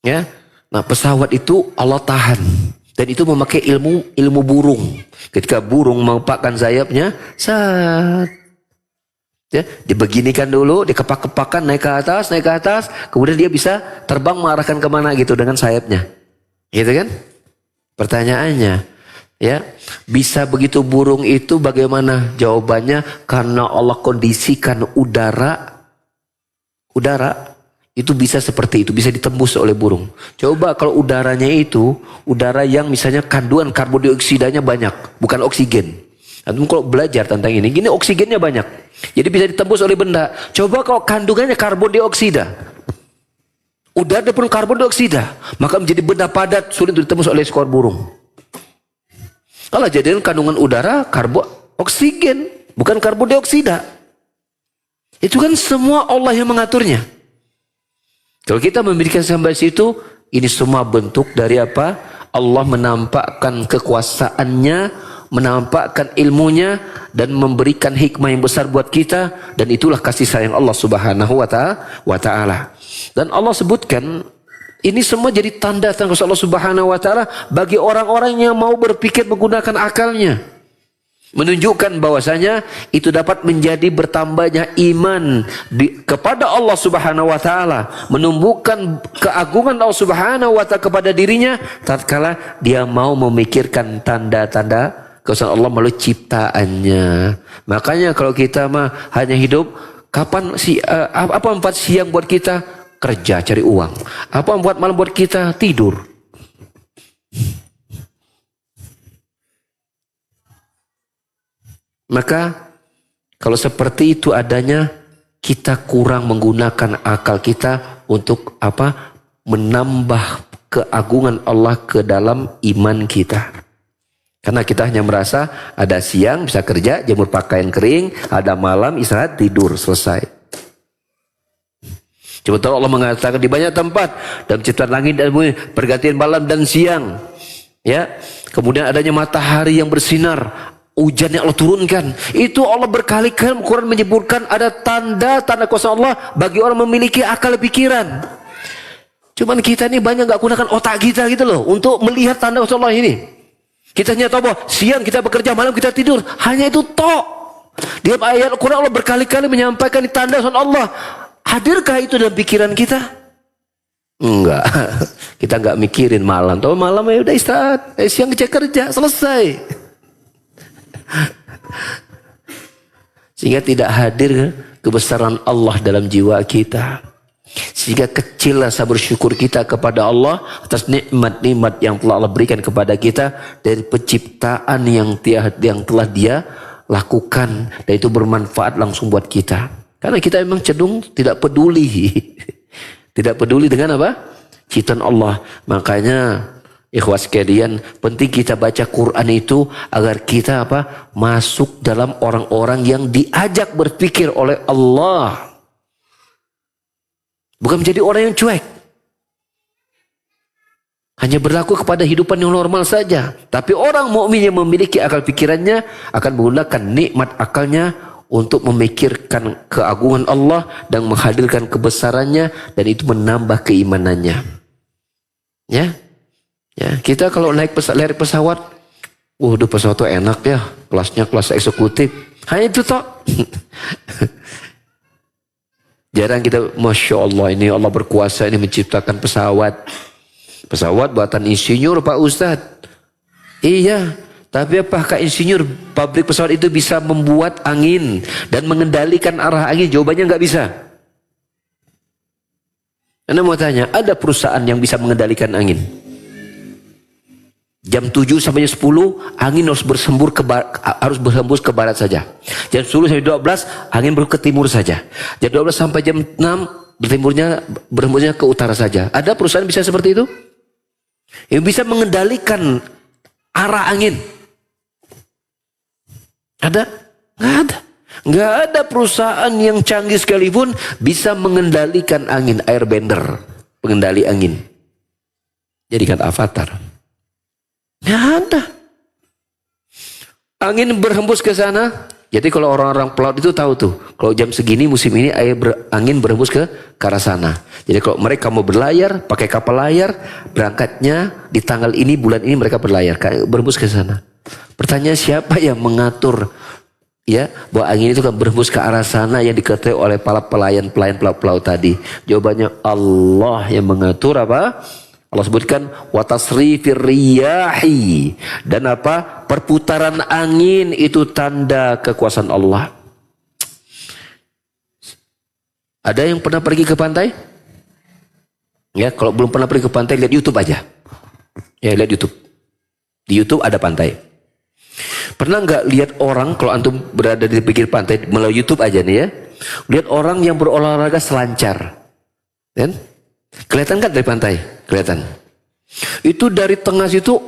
Ya, nah pesawat itu Allah tahan dan itu memakai ilmu burung. Ketika burung mengepakkan sayapnya, ya, dibeginikan dulu, dikepak-kepakan, naik ke atas, kemudian dia bisa terbang mengarahkan kemana gitu dengan sayapnya, gitu kan? Pertanyaannya, ya, bisa begitu burung itu bagaimana? Jawabannya karena Allah kondisikan udara itu bisa seperti itu, bisa ditembus oleh burung. Coba kalau udaranya itu udara yang misalnya kandungan karbon dioksidanya banyak, bukan oksigen. Antum kalau belajar tentang ini, gini oksigennya banyak. Jadi bisa ditembus oleh benda. Coba kalau kandungannya karbon dioksida. Udara pun karbon dioksida, maka menjadi benda padat, sulit untuk ditembus oleh seekor burung. Kalau jadikan kandungan udara oksigen, bukan karbon dioksida. Itu kan semua Allah yang mengaturnya. Kalau kita memiliki sampai situ, ini semua bentuk dari apa? Allah menampakkan kekuasaannya, menampakkan ilmunya, dan memberikan hikmah yang besar buat kita. Dan itulah kasih sayang Allah Subhanahu wa Ta'ala. Dan Allah sebutkan, ini semua jadi tanda kuasa Allah Subhanahu wa Ta'ala bagi orang-orang yang mau berpikir menggunakan akalnya. Menunjukkan bahwasanya itu dapat menjadi bertambahnya iman kepada Allah Subhanahu wa Ta'ala, menumbuhkan keagungan Allah Subhanahu wa Ta'ala kepada dirinya tatkala dia mau memikirkan tanda-tanda kuasa Allah melalui ciptaannya. Makanya kalau kita mah hanya hidup, apa manfaat siang buat kita? Kerja cari uang. Apa manfaat malam buat kita? Tidur. Maka kalau seperti itu adanya, kita kurang menggunakan akal kita untuk apa? Menambah keagungan Allah ke dalam iman kita. Karena kita hanya merasa ada siang bisa kerja, jemur pakaian kering, ada malam istirahat, tidur, selesai. Sementara Allah mengatakan di banyak tempat dalam ciptaan langit dan bumi, pergantian malam dan siang. Ya, kemudian adanya matahari yang bersinar, hujan yang Allah turunkan. Itu Allah berkali-kali Al-Quran menyebutkan ada tanda-tanda kuasa Allah bagi orang memiliki akal pikiran. Cuman kita ini banyak nggak gunakan otak kita gitu loh untuk melihat tanda kuasa Allah ini. Kita hanya tahu bahwa siang kita bekerja, malam kita tidur. Hanya itu tok. Di ayat Al-Quran Allah berkali-kali menyampaikan tanda kuasa Allah. Hadirkah itu dalam pikiran kita? Enggak. Kita enggak mikirin malam. Tahu malam ya udah istirahat. Siang kerja, selesai. Sehingga tidak hadir kebesaran Allah dalam jiwa kita. Sehingga kecil rasa bersyukur kita kepada Allah atas nikmat-nikmat yang telah Allah berikan kepada kita dari penciptaan yang telah Dia lakukan, dan itu bermanfaat langsung buat kita. Karena kita memang cenderung tidak peduli. Tidak peduli dengan apa? Ciptaan Allah. Makanya ikhwas sekalian, penting kita baca Quran itu agar kita apa? Masuk dalam orang-orang yang diajak berpikir oleh Allah. Bukan menjadi orang yang cuek. Hanya berlaku kepada hidupan yang normal saja. Tapi orang mukmin yang memiliki akal pikirannya akan menggunakan nikmat akalnya untuk memikirkan keagungan Allah dan menghadirkan kebesarannya, dan itu menambah keimanannya. Ya, kita kalau naik pesawat, waduh pesawat itu enak ya, kelasnya kelas eksekutif. Hanya itu toh. Jarang kita, masya Allah ini Allah berkuasa ini menciptakan pesawat. Pesawat buatan insinyur Pak Ustadz. Iya. Tapi apakah insinyur pabrik pesawat itu bisa membuat angin dan mengendalikan arah angin? Jawabannya nggak bisa. Anda mau tanya, ada perusahaan yang bisa mengendalikan angin? Jam 7 sampai jam 10 angin harus berhembus ke barat saja. Jam 10 sampai 12 angin berhembus ke timur saja. Jam 12 sampai jam 6 berhembusnya ke utara saja. Ada perusahaan bisa seperti itu? Yang bisa mengendalikan arah angin. Ada? Nggak ada. Nggak ada perusahaan yang canggih sekalipun bisa mengendalikan angin, airbender, pengendali angin. Jadikan avatar. Nggak ada. Angin berhembus ke sana. Jadi kalau orang-orang pelaut itu tahu tuh, kalau jam segini musim ini angin berhembus ke arah sana. Jadi kalau mereka mau berlayar, pakai kapal layar, berangkatnya di tanggal ini, bulan ini mereka berlayar, berhembus ke sana. Pertanyaan, siapa yang mengatur ya bahwa angin itu kan berhembus ke arah sana yang diketahui oleh para pelayan pelaut tadi? Jawabannya Allah yang mengatur. Apa? Allah sebutkan wa tasrifir riyahi, dan apa? Perputaran angin itu tanda kekuasaan Allah. Ada yang pernah pergi ke pantai? Ya, kalau belum pernah pergi ke pantai, lihat YouTube aja. Ya, lihat YouTube. Di YouTube ada pantai. Pernah nggak lihat orang, kalau antum berada di pinggir pantai melalui YouTube aja nih ya, lihat orang yang berolahraga selancar, kan? Kelihatan kan dari pantai? Kelihatan. Itu dari tengah situ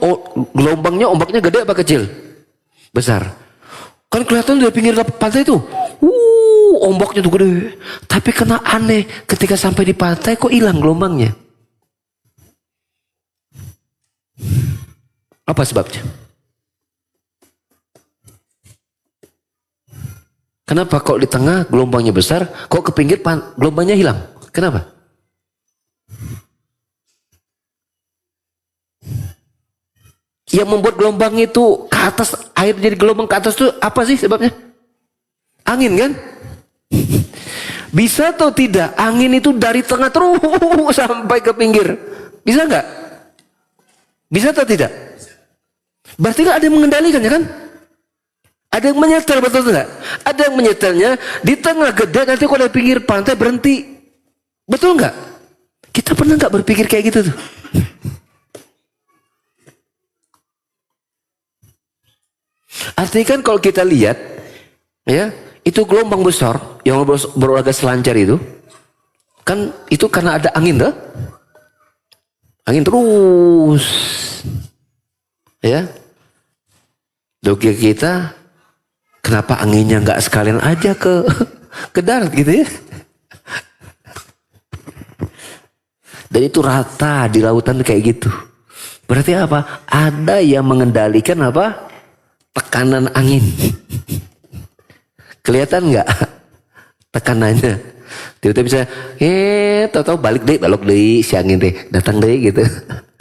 gelombangnya, ombaknya gede apa kecil? Besar. Kan kelihatan dari pinggir pantai itu, ombaknya tuh gede. Tapi kena aneh, ketika sampai di pantai kok hilang gelombangnya? Apa sebabnya? Kenapa kok di tengah gelombangnya besar, kok ke pinggir gelombangnya hilang? Kenapa? Yang membuat gelombang itu ke atas, air jadi gelombang ke atas itu apa sih sebabnya? Angin kan? Bisa atau tidak angin itu dari tengah terus sampai ke pinggir? Bisa nggak? Bisa atau tidak? Berarti kan ada yang mengendalikan ya kan? Ada yang menyetel, betul tidak? Ada yang menyetelnya di tengah gede, nanti kalau ada pinggir pantai berhenti. Betul nggak? Kita pernah nggak berpikir kayak gitu tuh? Artinya kan kalau kita lihat, ya itu gelombang besar yang berolahraga selancar itu, kan itu karena ada angin tuh. Angin terus, ya. Logika kita, kenapa anginnya nggak sekalian aja ke darat gitu ya? Dan itu rata di lautan kayak gitu. Berarti apa? Ada yang mengendalikan apa? Tekanan angin. Kelihatan nggak tekanannya? Tiba-tiba bisa, tahu-tahu balik deh, balok deh, si angin deh, datang deh gitu.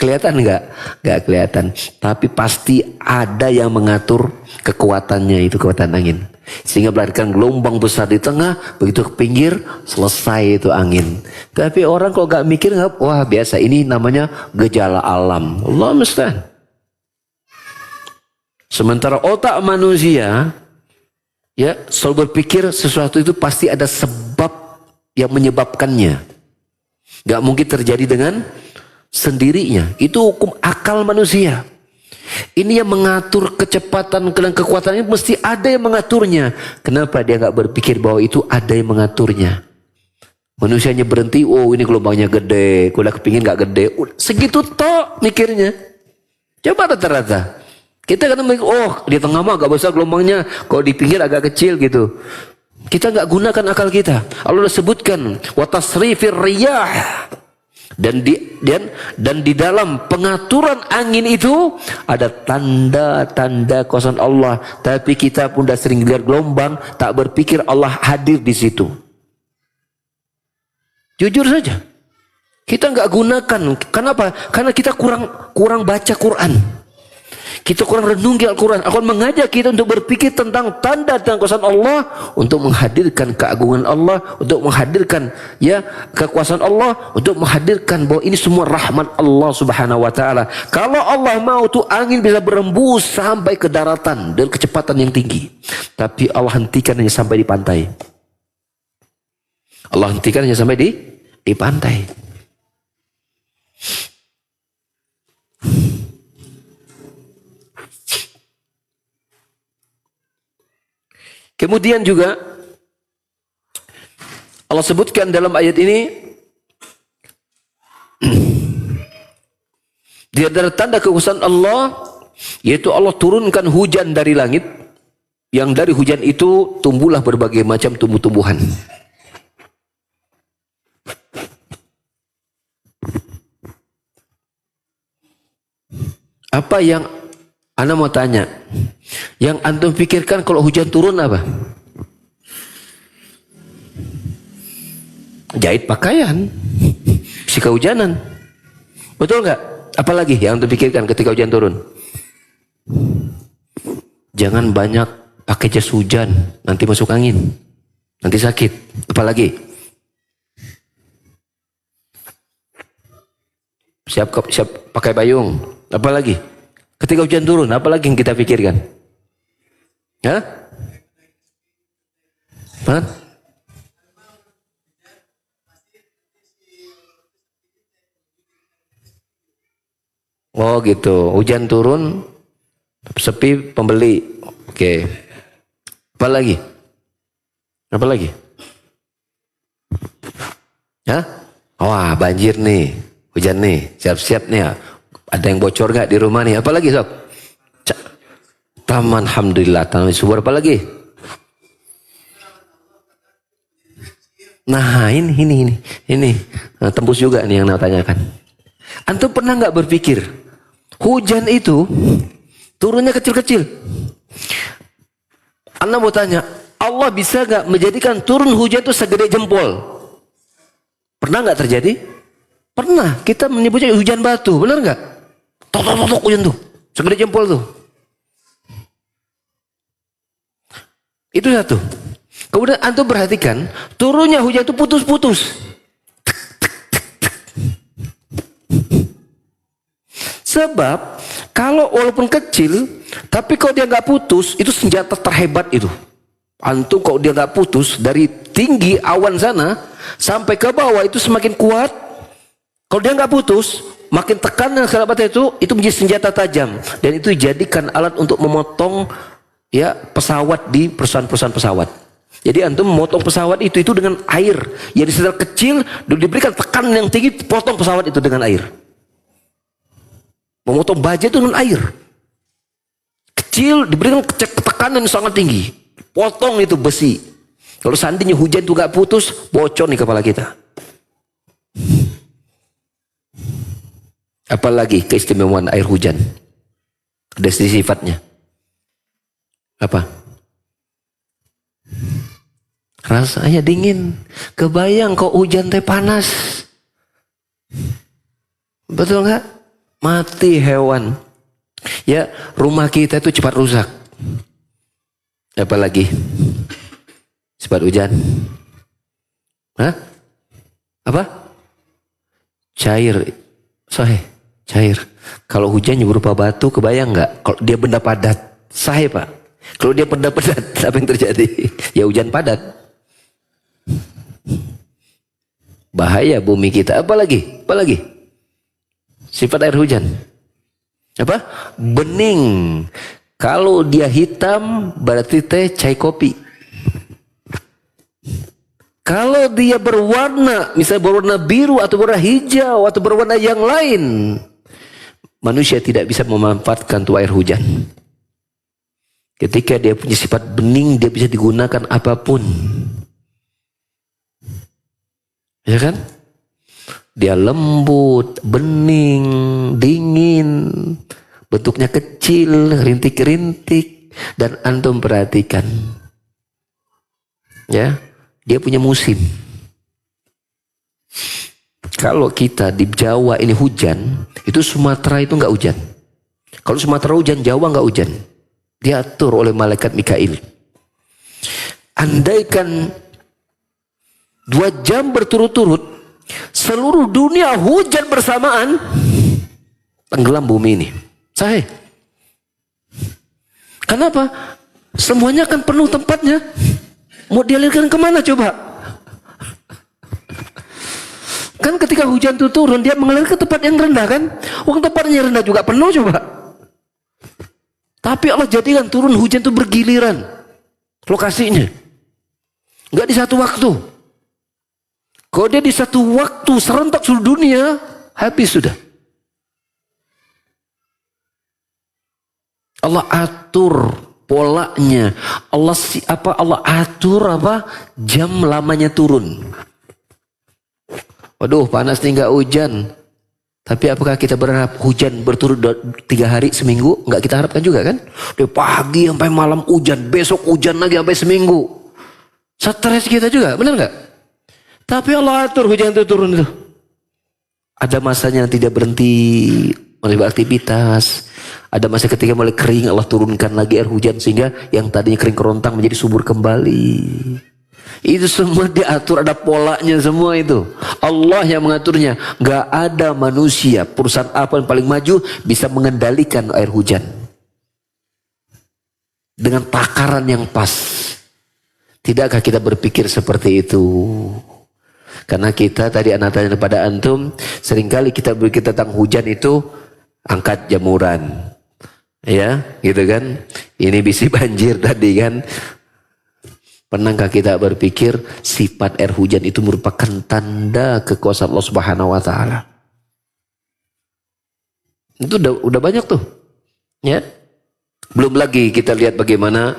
Kelihatan nggak? Nggak kelihatan. Tapi pasti ada yang mengatur kekuatannya itu, kekuatan angin. Sehingga melahirkan gelombang besar di tengah, begitu ke pinggir, selesai itu angin. Tapi orang kok nggak mikir, wah biasa, ini namanya gejala alam. Allah musta'an. Sementara otak manusia, ya selalu berpikir sesuatu itu pasti ada sebab yang menyebabkannya. Gak mungkin terjadi dengan sendirinya. Itu hukum akal manusia. Ini yang mengatur kecepatan dan kekuatan ini mesti ada yang mengaturnya. Kenapa dia gak berpikir bahwa itu ada yang mengaturnya? Manusianya berhenti, oh ini gelombangnya gede, kuda kepingin gak gede. Segitu toh mikirnya. Coba rata-rata. Kita kan mikir, oh di tengah mah agak besar gelombangnya, kalau di pinggir agak kecil gitu. Kita nggak gunakan akal kita. Allah sudah sebutkan wa tasrifir riyah, dan di dalam pengaturan angin itu ada tanda-tanda kekuasaan Allah. Tapi kita pun dah sering lihat gelombang, tak berpikir Allah hadir di situ. Jujur saja, kita nggak gunakan. Kenapa? Karena kita kurang baca Quran. Kita kurang renungi Al-Quran. Al-Quran mengajak kita untuk berpikir tentang tanda dan kekuasaan Allah, untuk menghadirkan keagungan Allah, untuk menghadirkan ya kekuasaan Allah, untuk menghadirkan bahwa ini semua rahmat Allah Subhanahu wa taala. Kalau Allah mau tuh angin bisa berembus sampai ke daratan dengan kecepatan yang tinggi. Tapi Allah hentikan hanya sampai di pantai. Allah hentikan hanya sampai di pantai. Kemudian juga Allah sebutkan dalam ayat ini, di antara tanda kekuasaan Allah yaitu Allah turunkan hujan dari langit, yang dari hujan itu tumbuhlah berbagai macam tumbuh-tumbuhan. Apa yang Anda mau tanya? Yang antum pikirkan kalau hujan turun apa? Jahit pakaian, si kehujanan. Betul nggak? Apalagi yang antum pikirkan ketika hujan turun? Jangan banyak pakai jas hujan, nanti masuk angin, nanti sakit. Apalagi? Siap pakai payung. Apalagi? Ketika hujan turun, apa lagi yang kita pikirkan? Hah? Hah? Oh gitu, hujan turun, sepi pembeli. Oke. Apa lagi? Apa lagi? Hah? Wah, banjir nih, hujan nih, siap-siap nih ya. Ada yang bocor gak di rumah nih? Apa lagi sob? Taman, alhamdulillah, taman subur. Apa lagi? Nah ini. Nah, tembus juga nih yang nak tanyakan. Antum pernah nggak berpikir hujan itu turunnya kecil-kecil? Anda mau tanya, Allah bisa nggak menjadikan turun hujan itu segede jempol? Pernah nggak terjadi? Pernah. Kita menyebutnya hujan batu, benar nggak? Tok hujan tuh, segede jempol tuh. Itu satu. Kemudian antum perhatikan, turunnya hujan itu putus-putus. Sebab kalau walaupun kecil, tapi kalau dia nggak putus, itu senjata terhebat itu. Antum kalau dia nggak putus dari tinggi awan sana sampai ke bawah itu semakin kuat. Kalau dia nggak putus, makin tekanan sahabat itu menjadi senjata tajam, dan itu dijadikan alat untuk memotong ya pesawat di perusahaan-perusahaan pesawat. Jadi antum memotong pesawat itu dengan air. Jadi sedang kecil diberikan tekanan yang tinggi, potong pesawat itu dengan air. Memotong baja itu dengan air. Kecil diberikan tekanan yang sangat tinggi, potong itu besi. Kalau seandainya hujan itu nggak putus, bocor nih kepala kita. Apalagi keistimewaan air hujan? Ada sifatnya. Apa? Rasanya dingin. Kebayang kok hujan teh panas. Betul nggak? Mati hewan. Ya, rumah kita itu cepat rusak. Apalagi? Sifat hujan. Hah? Apa? Cair. Sahih. Cair. Kalau hujannya berupa batu, kebayang nggak? Kalau dia benda padat, sahih Pak. Kalau dia benda padat, apa yang terjadi? Ya hujan padat. Bahaya bumi kita. Apalagi? Apalagi? Sifat air hujan. Apa? Bening. Kalau dia hitam, berarti teh cai kopi. Kalau dia berwarna, misalnya berwarna biru atau berwarna hijau atau berwarna yang lain, manusia tidak bisa memanfaatkan tuh air hujan. Ketika dia punya sifat bening, dia bisa digunakan apapun. Ya kan? Dia lembut, bening, dingin, bentuknya kecil, rintik-rintik, dan antum perhatikan. Ya, dia punya musim. Kalau kita di Jawa ini hujan, itu Sumatera itu nggak hujan. Kalau Sumatera hujan, Jawa nggak hujan. Diatur oleh malaikat Mikail. Andaikan 2 jam berturut-turut, seluruh dunia hujan bersamaan, tenggelam bumi ini. Sahih. Kenapa? Semuanya kan penuh tempatnya. Mau dialirkan kemana coba? Kan ketika hujan itu turun, dia mengalir ke tempat yang rendah kan? Uang tempatnya rendah juga penuh coba. Tapi Allah jadikan turun hujan itu bergiliran. Lokasinya. Enggak di satu waktu. Kalau dia di satu waktu serentak seluruh dunia, habis sudah. Allah atur polanya. Allah atur jam lamanya turun. Waduh, panas nih nggak hujan. Tapi apakah kita berharap hujan berturut 3 hari seminggu? Nggak kita harapkan juga kan? Dari pagi sampai malam hujan, besok hujan lagi sampai seminggu. Stres kita juga, benar nggak? Tapi Allah atur hujan itu turun itu. Ada masanya yang tidak berhenti mulai beraktivitas. Ada masa ketika mulai kering, Allah turunkan lagi air hujan sehingga yang tadinya kering kerontang menjadi subur kembali. Itu semua diatur, ada polanya semua itu. Allah yang mengaturnya. Gak ada manusia, perusahaan apa yang paling maju bisa mengendalikan air hujan. Dengan takaran yang pas. Tidakkah kita berpikir seperti itu? Karena kita tadi anak tanya kepada antum, seringkali kita berpikir tentang hujan itu angkat jamuran. Ya, gitu kan? Ini bisi banjir tadi kan? Pernahkah kita berpikir sifat air hujan itu merupakan tanda kekuasaan Allah Subhanahu wa taala? Itu udah banyak tuh. Ya. Belum lagi kita lihat bagaimana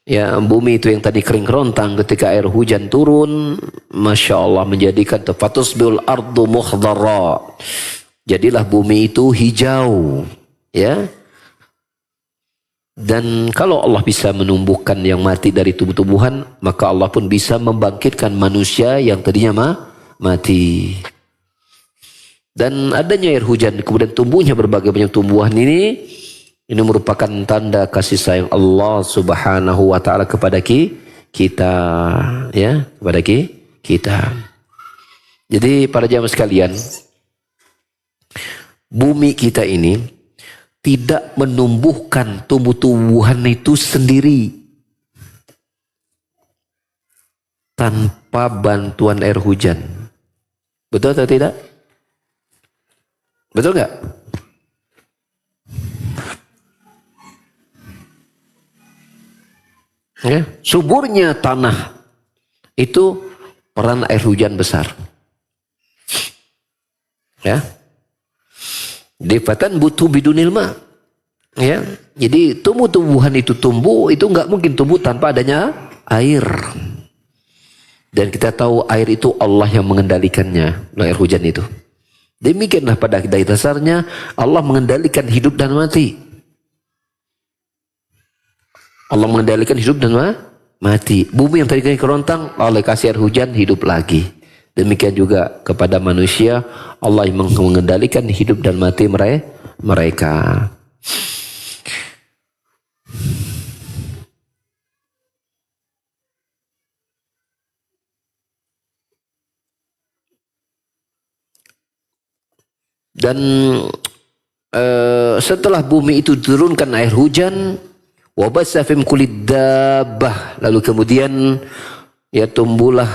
ya bumi itu yang tadi kering kerontang ketika air hujan turun, Masya Allah menjadikan fatusbihul ardu mukhdara. Jadilah bumi itu hijau, ya. Dan kalau Allah bisa menumbuhkan yang mati dari tumbuh-tumbuhan, maka Allah pun bisa membangkitkan manusia yang tadinya mati. Dan adanya air hujan, kemudian tumbuhnya berbagai banyak tumbuhan ini merupakan tanda kasih sayang Allah Subhanahu wa taala kepada kita, ya, kepada kita. Jadi para jamaah sekalian, bumi kita ini tidak menumbuhkan tumbuh-tumbuhan itu sendiri tanpa bantuan air hujan. Betul atau tidak? Betul nggak? Ya, suburnya tanah itu peran air hujan besar. Ya. Difatan butuh bidunil ma. Ya, jadi tumbuh-tumbuhan itu tumbuh itu nggak mungkin tumbuh tanpa adanya air. Dan kita tahu air itu Allah yang mengendalikannya, air hujan itu. Demikianlah pada dasarnya Allah mengendalikan hidup dan mati. Allah mengendalikan hidup dan mati. Bumi yang tadinya kerontang, Allah kasih air hujan, hidup lagi. Demikian juga kepada manusia, Allah yang mengendalikan hidup dan mati mereka. Dan setelah bumi itu turunkan air hujan, wabasa fim kulid dabbah, lalu kemudian ya tumbuhlah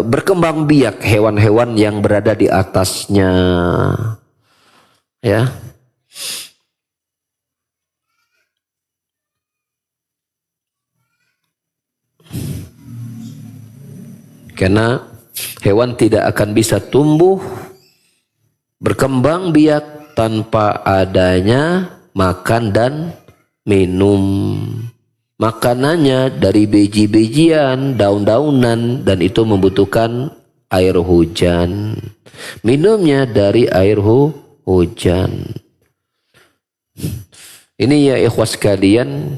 berkembang biak hewan-hewan yang berada di atasnya, ya. Karena hewan tidak akan bisa tumbuh berkembang biak tanpa adanya makan dan minum. Makanannya dari biji-bijian, daun-daunan, dan itu membutuhkan air hujan. Minumnya dari air hujan. Ini ya ikhwas sekalian,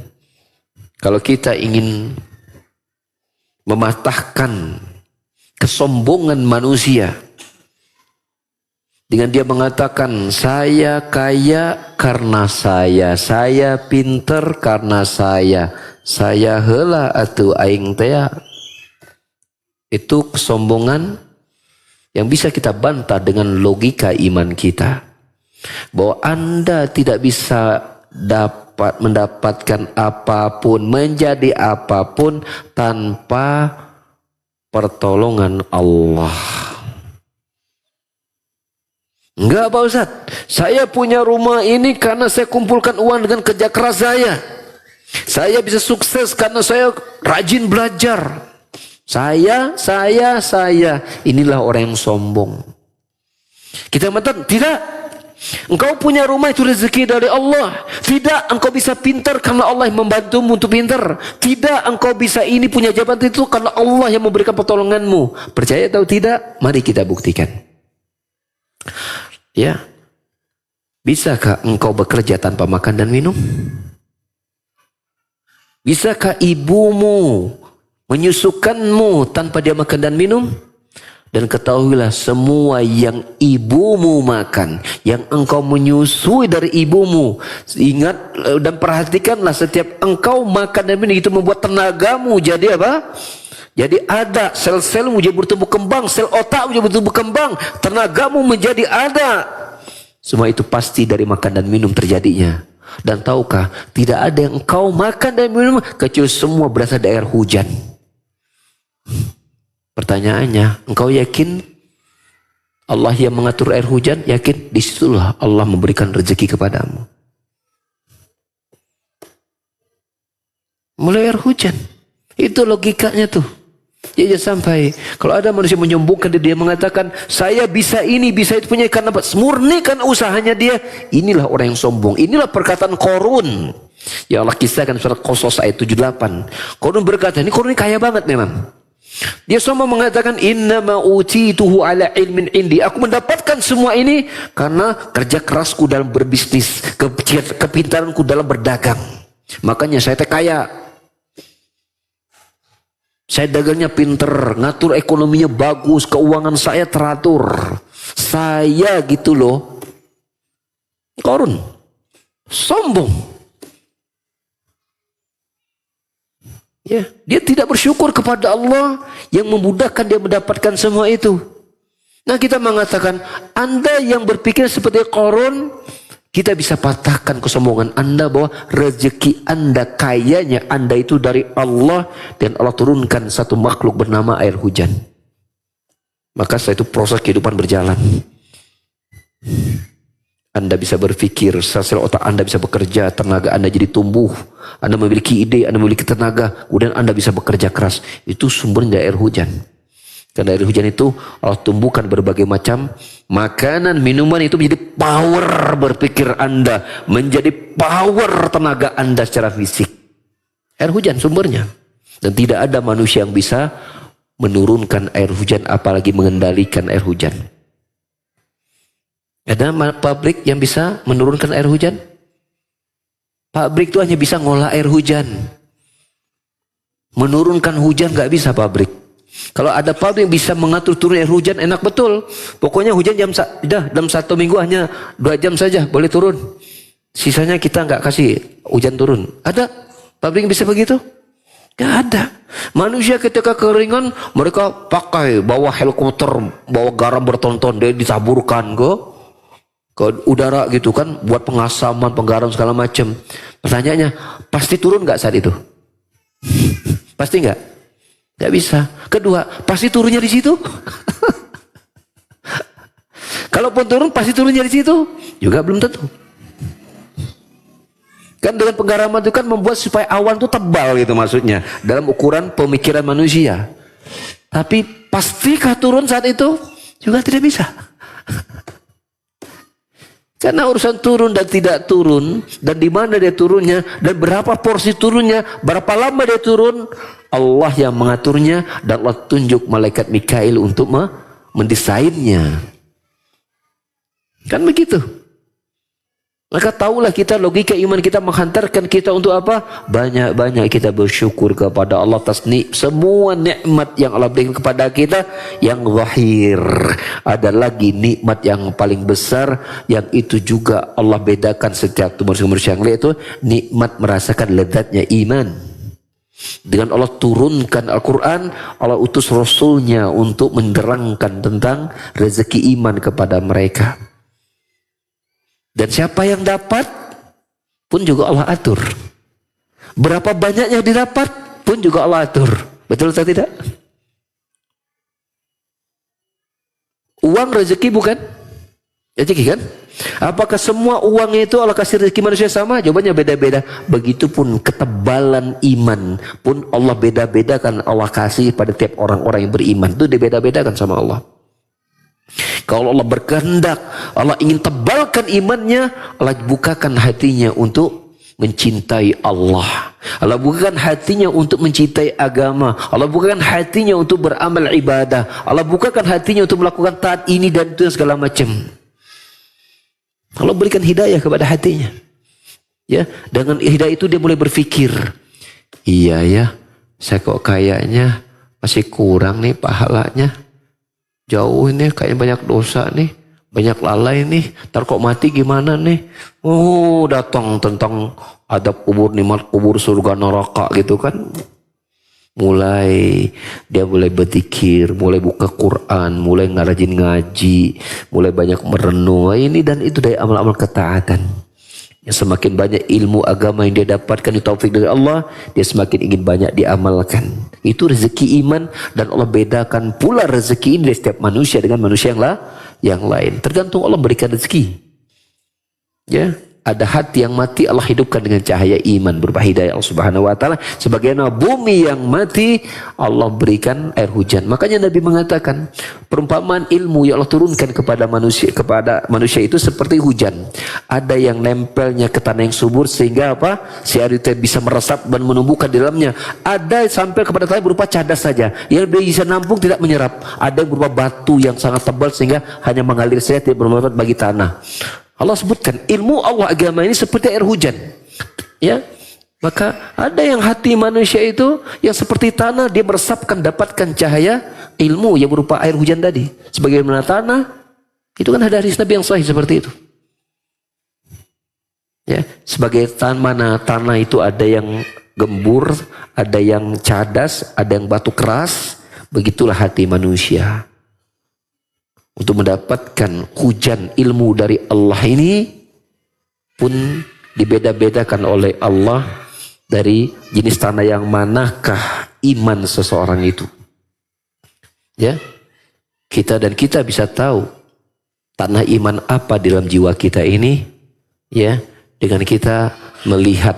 kalau kita ingin mematahkan kesombongan manusia dengan dia mengatakan saya kaya karena saya pinter karena saya heula atuh aing teh, itu kesombongan yang bisa kita bantah dengan logika iman kita, bahwa Anda tidak bisa mendapatkan apapun, menjadi apapun tanpa pertolongan Allah. Enggak Pak Ustaz, saya punya rumah ini karena saya kumpulkan uang dengan kerja keras saya. Saya bisa sukses karena saya rajin belajar. Saya. Inilah orang yang sombong. Kita mengatakan, tidak. Engkau punya rumah itu rezeki dari Allah. Tidak, engkau bisa pintar karena Allah yang membantumu untuk pintar. Tidak, engkau bisa ini punya jabatan itu karena Allah yang memberikan pertolonganmu. Percaya atau tidak? Mari kita buktikan. Ya, bisakah engkau bekerja tanpa makan dan minum? Bisakah ibumu menyusukanmu tanpa dia makan dan minum? Dan ketahuilah semua yang ibumu makan, yang engkau menyusui dari ibumu, ingat dan perhatikanlah setiap engkau makan dan minum itu membuat tenagamu jadi apa? Jadi ada sel-selmu jadi bertumbuh kembang, sel otakmu jadi bertumbuh kembang, tenagamu menjadi ada. Semua itu pasti dari makan dan minum terjadinya. Dan tahukah, tidak ada yang engkau makan dan minum kecuali semua berasal dari air hujan. Pertanyaannya, engkau yakin Allah yang mengatur air hujan? Yakin? Disitulah Allah memberikan rezeki kepadamu. Mulai air hujan. Itu logikanya tuh. Ya sampai kalau ada manusia menyombongkan dia mengatakan saya bisa ini bisa itu punya karena murni kan usahanya dia, inilah orang yang sombong. Inilah perkataan Qarun yang Allah kisahkan surat Qasas ayat 78. Qarun berkata, ini Qarun kaya banget memang. Dia sombong mengatakan innama utituhu ala ilmin indi, aku mendapatkan semua ini karena kerja kerasku dalam berbisnis, kepintaranku dalam berdagang, makanya saya kaya. Saya dagangnya pinter, ngatur ekonominya bagus, keuangan saya teratur. Saya gitu loh. Qarun sombong. Ya, dia tidak bersyukur kepada Allah yang memudahkan dia mendapatkan semua itu. Nah, kita mengatakan, Anda yang berpikir seperti Qarun, kita bisa patahkan kesombongan Anda bahwa rezeki Anda, kayanya Anda itu dari Allah, dan Allah turunkan satu makhluk bernama air hujan. Maka setelah itu proses kehidupan berjalan. Anda bisa berpikir, sel otak Anda bisa bekerja, tenaga Anda jadi tumbuh, Anda memiliki ide, Anda memiliki tenaga, kemudian Anda bisa bekerja keras. Itu sumbernya air hujan. Karena air hujan itu Allah tumbuhkan berbagai macam makanan, minuman, itu menjadi power berpikir Anda, menjadi power tenaga Anda secara fisik. Air hujan sumbernya. Dan tidak ada manusia yang bisa menurunkan air hujan, apalagi mengendalikan air hujan. Ada pabrik yang bisa menurunkan air hujan? Pabrik itu hanya bisa ngolah air hujan. Menurunkan hujan nggak bisa pabrik. Kalau ada pabrik yang bisa mengatur turun air hujan, enak betul. Pokoknya hujan dalam 1 minggu hanya 2 jam saja boleh turun. Sisanya kita nggak kasih hujan turun. Ada pabrik yang bisa begitu? Nggak ada. Manusia ketika keringan, mereka pakai bawa helikopter, bawa garam bertonton, dia ditaburkan ke udara gitu kan, buat pengasaman, penggaram segala macam. Pertanyaannya, pasti turun nggak saat itu? Pasti nggak? Nggak bisa. Kedua, pasti turunnya di situ? Kalaupun turun, pasti turunnya di situ? Juga belum tentu. Kan dengan penggaraman itu kan membuat supaya awan itu tebal gitu maksudnya. Dalam ukuran pemikiran manusia. Tapi pastikah turun saat itu? Juga tidak bisa. Karena urusan turun dan tidak turun, dan di mana dia turunnya, dan berapa porsi turunnya, berapa lama dia turun, Allah yang mengaturnya, dan Allah tunjuk malaikat Mikail untuk mendesainnya. Kan begitu. Maka tahulah kita, logika iman kita menghantarkan kita untuk apa? Banyak-banyak kita bersyukur kepada Allah atas semua nikmat yang Allah berikan kepada kita. Yang zahir, ada lagi nikmat yang paling besar, yang itu juga Allah bedakan setiap manusia yang lain, itu nikmat merasakan lezatnya iman. Dengan Allah turunkan Al-Quran, Allah utus Rasulnya untuk menerangkan tentang rezeki iman kepada mereka. Dan siapa yang dapat pun juga Allah atur. Berapa banyak yang didapat pun juga Allah atur. Betul atau tidak? Uang rezeki bukan? Rezeki kan? Apakah semua uang itu Allah kasih rezeki manusia sama? Jawabannya beda-beda. Begitupun ketebalan iman pun Allah beda-bedakan, Allah kasih pada tiap orang-orang yang beriman. Itu dibeda-bedakan sama Allah. Kalau Allah berkehendak, Allah ingin tebalkan imannya, Allah bukakan hatinya untuk mencintai Allah. Allah bukakan hatinya untuk mencintai agama. Allah bukakan hatinya untuk beramal ibadah. Allah bukakan hatinya untuk melakukan taat ini dan itu segala macam. Allah berikan hidayah kepada hatinya. Ya, dengan hidayah itu dia mulai berpikir, iya ya, saya kok kayaknya masih kurang nih pahalanya. Jauh ini kayaknya banyak dosa nih, banyak lalai nih, ntar kok mati gimana nih? Oh, datang tentang adab kubur, nikmat kubur, surga neraka gitu kan. Mulai dia mulai berzikir, mulai buka Quran, mulai ngerajin ngaji, mulai banyak merenung ini dan itu dari amal-amal ketaatan. Yang semakin banyak ilmu agama yang dia dapatkan di taufik dari Allah, dia semakin ingin banyak diamalkan. Itu rezeki iman, dan Allah bedakan pula rezeki ini dari setiap manusia dengan manusia yang lain. Tergantung Allah berikan rezeki. Ya, ada hati yang mati Allah hidupkan dengan cahaya iman berupa hidayah Allah Subhanahu wa taala. Sebagaimana bumi yang mati Allah berikan air hujan. Makanya Nabi mengatakan perumpamaan ilmu yang Allah turunkan kepada manusia itu seperti hujan. Ada yang nempelnya ke tanah yang subur sehingga apa? Si air itu bisa meresap dan menumbuhkan di dalamnya. Ada sampai kepada tanah berupa cadas saja yang bisa nampung tidak menyerap. Ada yang berupa batu yang sangat tebal sehingga hanya mengalir saja tidak bermanfaat bagi tanah. Allah sebutkan ilmu Allah agama ini seperti air hujan. Ya, maka ada yang hati manusia itu yang seperti tanah, dia meresapkan dapatkan cahaya ilmu yang berupa air hujan tadi. Sebagaimana tanah itu kan ada hadis Nabi yang sahih seperti itu. Ya, sebagai mana tanah itu ada yang gembur, ada yang cadas, ada yang batu keras, begitulah hati manusia. Untuk mendapatkan hujan ilmu dari Allah ini pun dibeda-bedakan oleh Allah dari jenis tanah yang manakah iman seseorang itu. Ya, kita bisa tahu tanah iman apa di dalam jiwa kita ini, ya, dengan kita melihat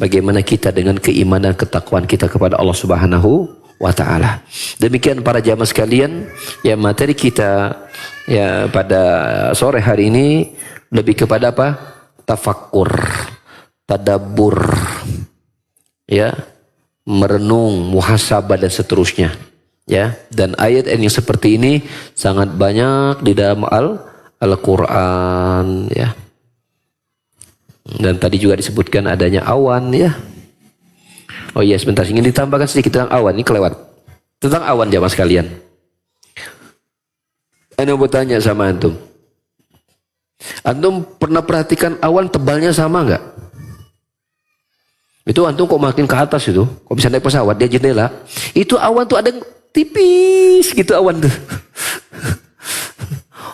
bagaimana kita dengan keimanan ketakwaan kita kepada Allah Subhanahu wa ta'ala. Demikian para jamaah sekalian, ya materi kita ya pada sore hari ini lebih kepada apa? Tafakkur, tadabbur, ya, merenung, muhasabah dan seterusnya. Ya, dan ayat yang seperti ini sangat banyak di dalam Al-Quran, ya. Dan tadi juga disebutkan adanya awan, ya. Oh iya, sebentar, ingin ditambahkan sedikit tentang awan, ini kelewat. Tentang awan jamaah sekalian. Ana mau tanya sama antum. Antum pernah perhatikan awan tebalnya sama enggak? Itu antum kok makin ke atas itu, kok bisa naik pesawat, dia jendela. Itu awan tuh ada yang tipis gitu awan tuh.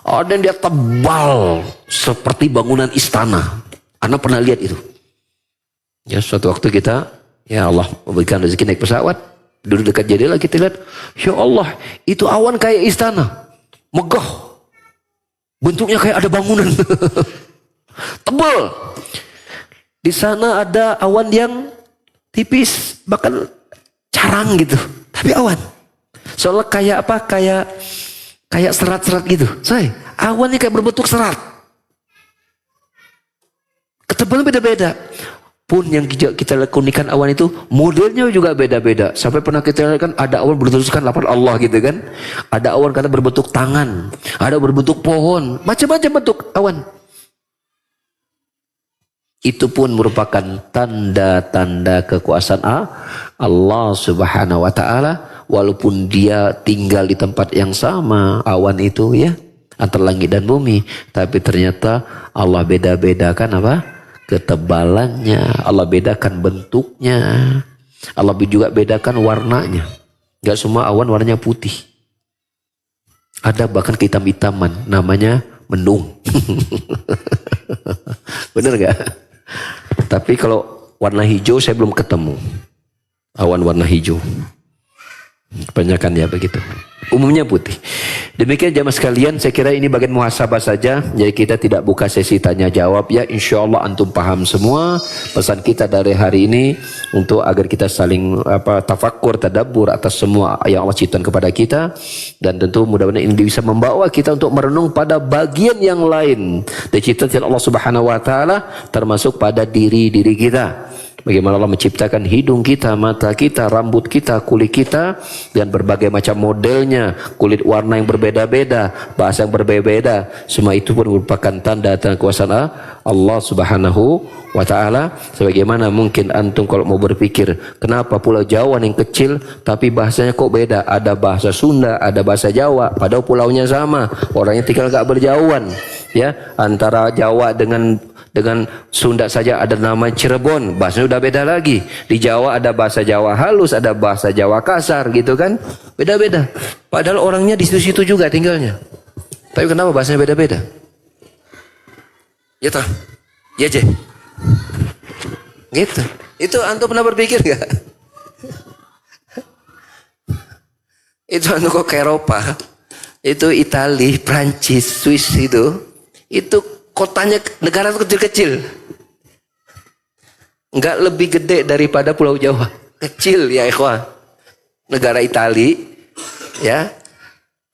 Ada yang dia tebal seperti bangunan istana. Anda pernah lihat itu? Ya, suatu waktu kita, ya Allah memberikan rezeki naik pesawat, duduk dekat jendela kita lihat, ya Allah, itu awan kayak istana, megah, bentuknya kayak ada bangunan, tebal. Di sana ada awan yang tipis, bahkan carang gitu, tapi awan. Soalnya kayak apa? Kayak serat-serat gitu. Awannya kayak berbentuk serat. Ketebalan beda-beda. Pun yang kita lakonikan awan itu modelnya juga beda-beda. Sampai pernah kita lihat kan ada awan bertuliskan lafaz Allah gitu kan. Ada awan kata berbentuk tangan, ada berbentuk pohon, macam-macam bentuk awan. Itu pun merupakan tanda-tanda kekuasaan Allah Subhanahu wa taala, walaupun dia tinggal di tempat yang sama, awan itu ya, antara langit dan bumi, tapi ternyata Allah beda-bedakan apa? Ketebalannya, Allah bedakan bentuknya, Allah juga bedakan warnanya. Gak semua awan warnanya putih. Ada bahkan kehitam-hitaman, namanya mendung. Bener gak? Tapi kalau warna hijau saya belum ketemu. Awan warna hijau. Kebanyakan ya begitu. Umumnya putih. Demikian jamaah sekalian, saya kira ini bagian muhasabah saja. Jadi kita tidak buka sesi tanya jawab ya. Insya Allah antum paham semua. Pesan kita dari hari ini untuk agar kita saling tafakkur, tadabbur atas semua yang Allah ciptakan kepada kita. Dan tentu mudah-mudahan ini bisa membawa kita untuk merenung pada bagian yang lain dari ciptaan Allah Subhanahu wa taala, termasuk pada diri-diri kita. Bagaimana Allah menciptakan hidung kita, mata kita, rambut kita, kulit kita, dan berbagai macam modelnya, kulit warna yang berbeda-beda, bahasa yang berbeda-beda. Semua itu pun merupakan tanda-tanda kekuasaan Allah Subhanahu wa taala. Sebagaimana mungkin antum kalau mau berpikir, kenapa Pulau Jawa yang kecil tapi bahasanya kok beda? Ada bahasa Sunda, ada bahasa Jawa, padahal pulaunya sama, orangnya tinggal gak berjauhan. Ya, antara Jawa dengan Sunda saja ada nama Cirebon, bahasanya udah beda lagi. Di Jawa ada bahasa Jawa halus, ada bahasa Jawa kasar gitu kan. Beda-beda. Padahal orangnya di situ-situ juga tinggalnya. Tapi kenapa bahasanya beda-beda? Ya toh? Ya je. Gitu. Itu antum pernah berpikir gak? Itu antum kok ke Eropa. Itu Itali, Prancis, Swiss itu kotanya negara kecil-kecil, nggak lebih gede daripada Pulau Jawa, kecil ya ikhwan. Negara Itali, ya,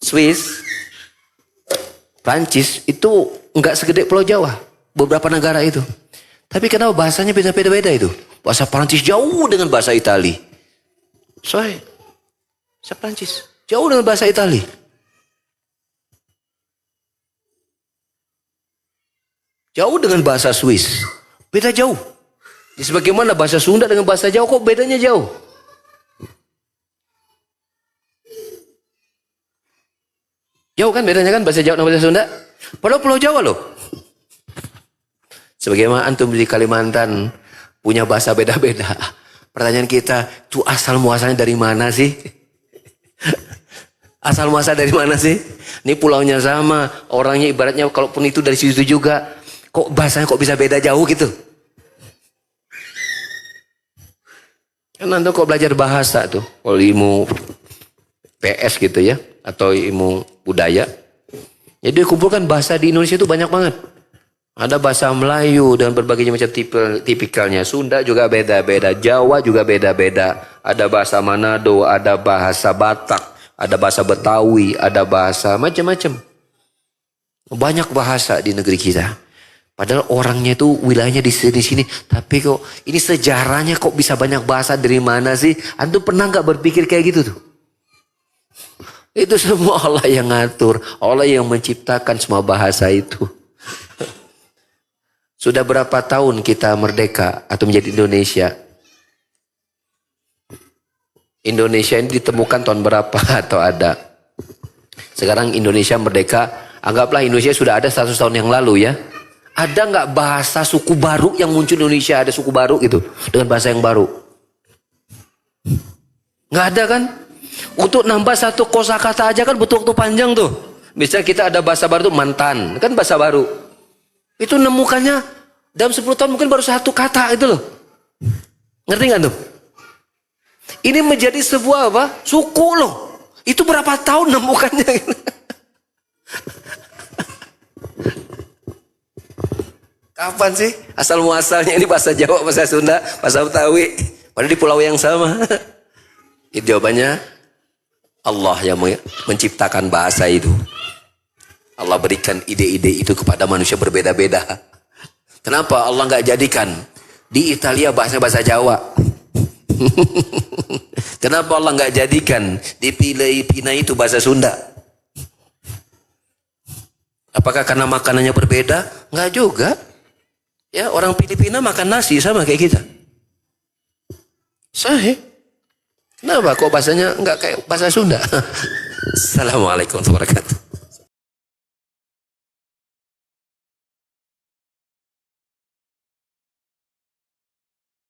Swiss, Prancis itu nggak segede Pulau Jawa, beberapa negara itu. Tapi kenapa bahasanya beda-beda itu? Bahasa Prancis jauh dengan bahasa Itali. Bahasa Prancis jauh dengan bahasa Itali. Jauh dengan bahasa Swiss, beda jauh. Sebagaimana bahasa Sunda dengan bahasa Jawa kok bedanya jauh. Jauh kan bedanya kan bahasa Jawa dan bahasa Sunda. Padahal Pulau Jawa loh. Sebagaimana antum di Kalimantan punya bahasa beda-beda. Pertanyaan kita, itu asal muasalnya dari mana sih? Asal muasal dari mana sih? Ini pulaunya sama, orangnya ibaratnya kalaupun itu dari situ juga. Kok bahasanya kok bisa beda jauh gitu? Kan nanti kok belajar bahasa tuh, kalau ilmu PS gitu ya, atau ilmu budaya. Jadi kumpulkan bahasa di Indonesia itu banyak banget. Ada bahasa Melayu dan berbagai macam tipikalnya. Sunda juga beda-beda, Jawa juga beda-beda. Ada bahasa Manado, ada bahasa Batak, ada bahasa Betawi, ada bahasa macam-macam. Banyak bahasa di negeri kita. Padahal orangnya itu wilayahnya di sini, tapi kok ini sejarahnya kok bisa banyak bahasa dari mana sih? Antum pernah nggak berpikir kayak gitu tuh? Itu semua Allah yang ngatur. Allah yang menciptakan semua bahasa itu. Sudah berapa tahun kita merdeka atau menjadi Indonesia? Indonesia ini ditemukan tahun berapa atau ada? Sekarang Indonesia merdeka, anggaplah Indonesia sudah ada 100 tahun yang lalu ya. Ada nggak bahasa suku baru yang muncul di Indonesia? Ada suku baru gitu dengan bahasa yang baru? Nggak ada kan? Untuk nambah satu kosakata aja kan butuh waktu panjang tuh. Misalnya kita ada bahasa baru tuh mantan, kan bahasa baru. Itu nemukannya dalam 10 tahun mungkin baru satu kata itu loh. Ngerti nggak tuh? Ini menjadi sebuah apa? Suku loh. Itu berapa tahun nemukannya? Kapan sih asal muasalnya ini bahasa Jawa, bahasa Sunda, bahasa Betawi, padahal di pulau yang sama? Itu jawabannya Allah yang menciptakan bahasa itu. Allah berikan ide-ide itu kepada manusia berbeda-beda. Kenapa Allah nggak jadikan di Italia bahasa Jawa? Kenapa Allah nggak jadikan di Filipina itu bahasa Sunda? Apakah karena makanannya berbeda? Nggak juga. Ya, orang Filipina makan nasi sama kayak kita. Sahih. Kenapa kok bahasanya nggak kayak bahasa Sunda? Assalamualaikum warahmatullahi wabarakatuh.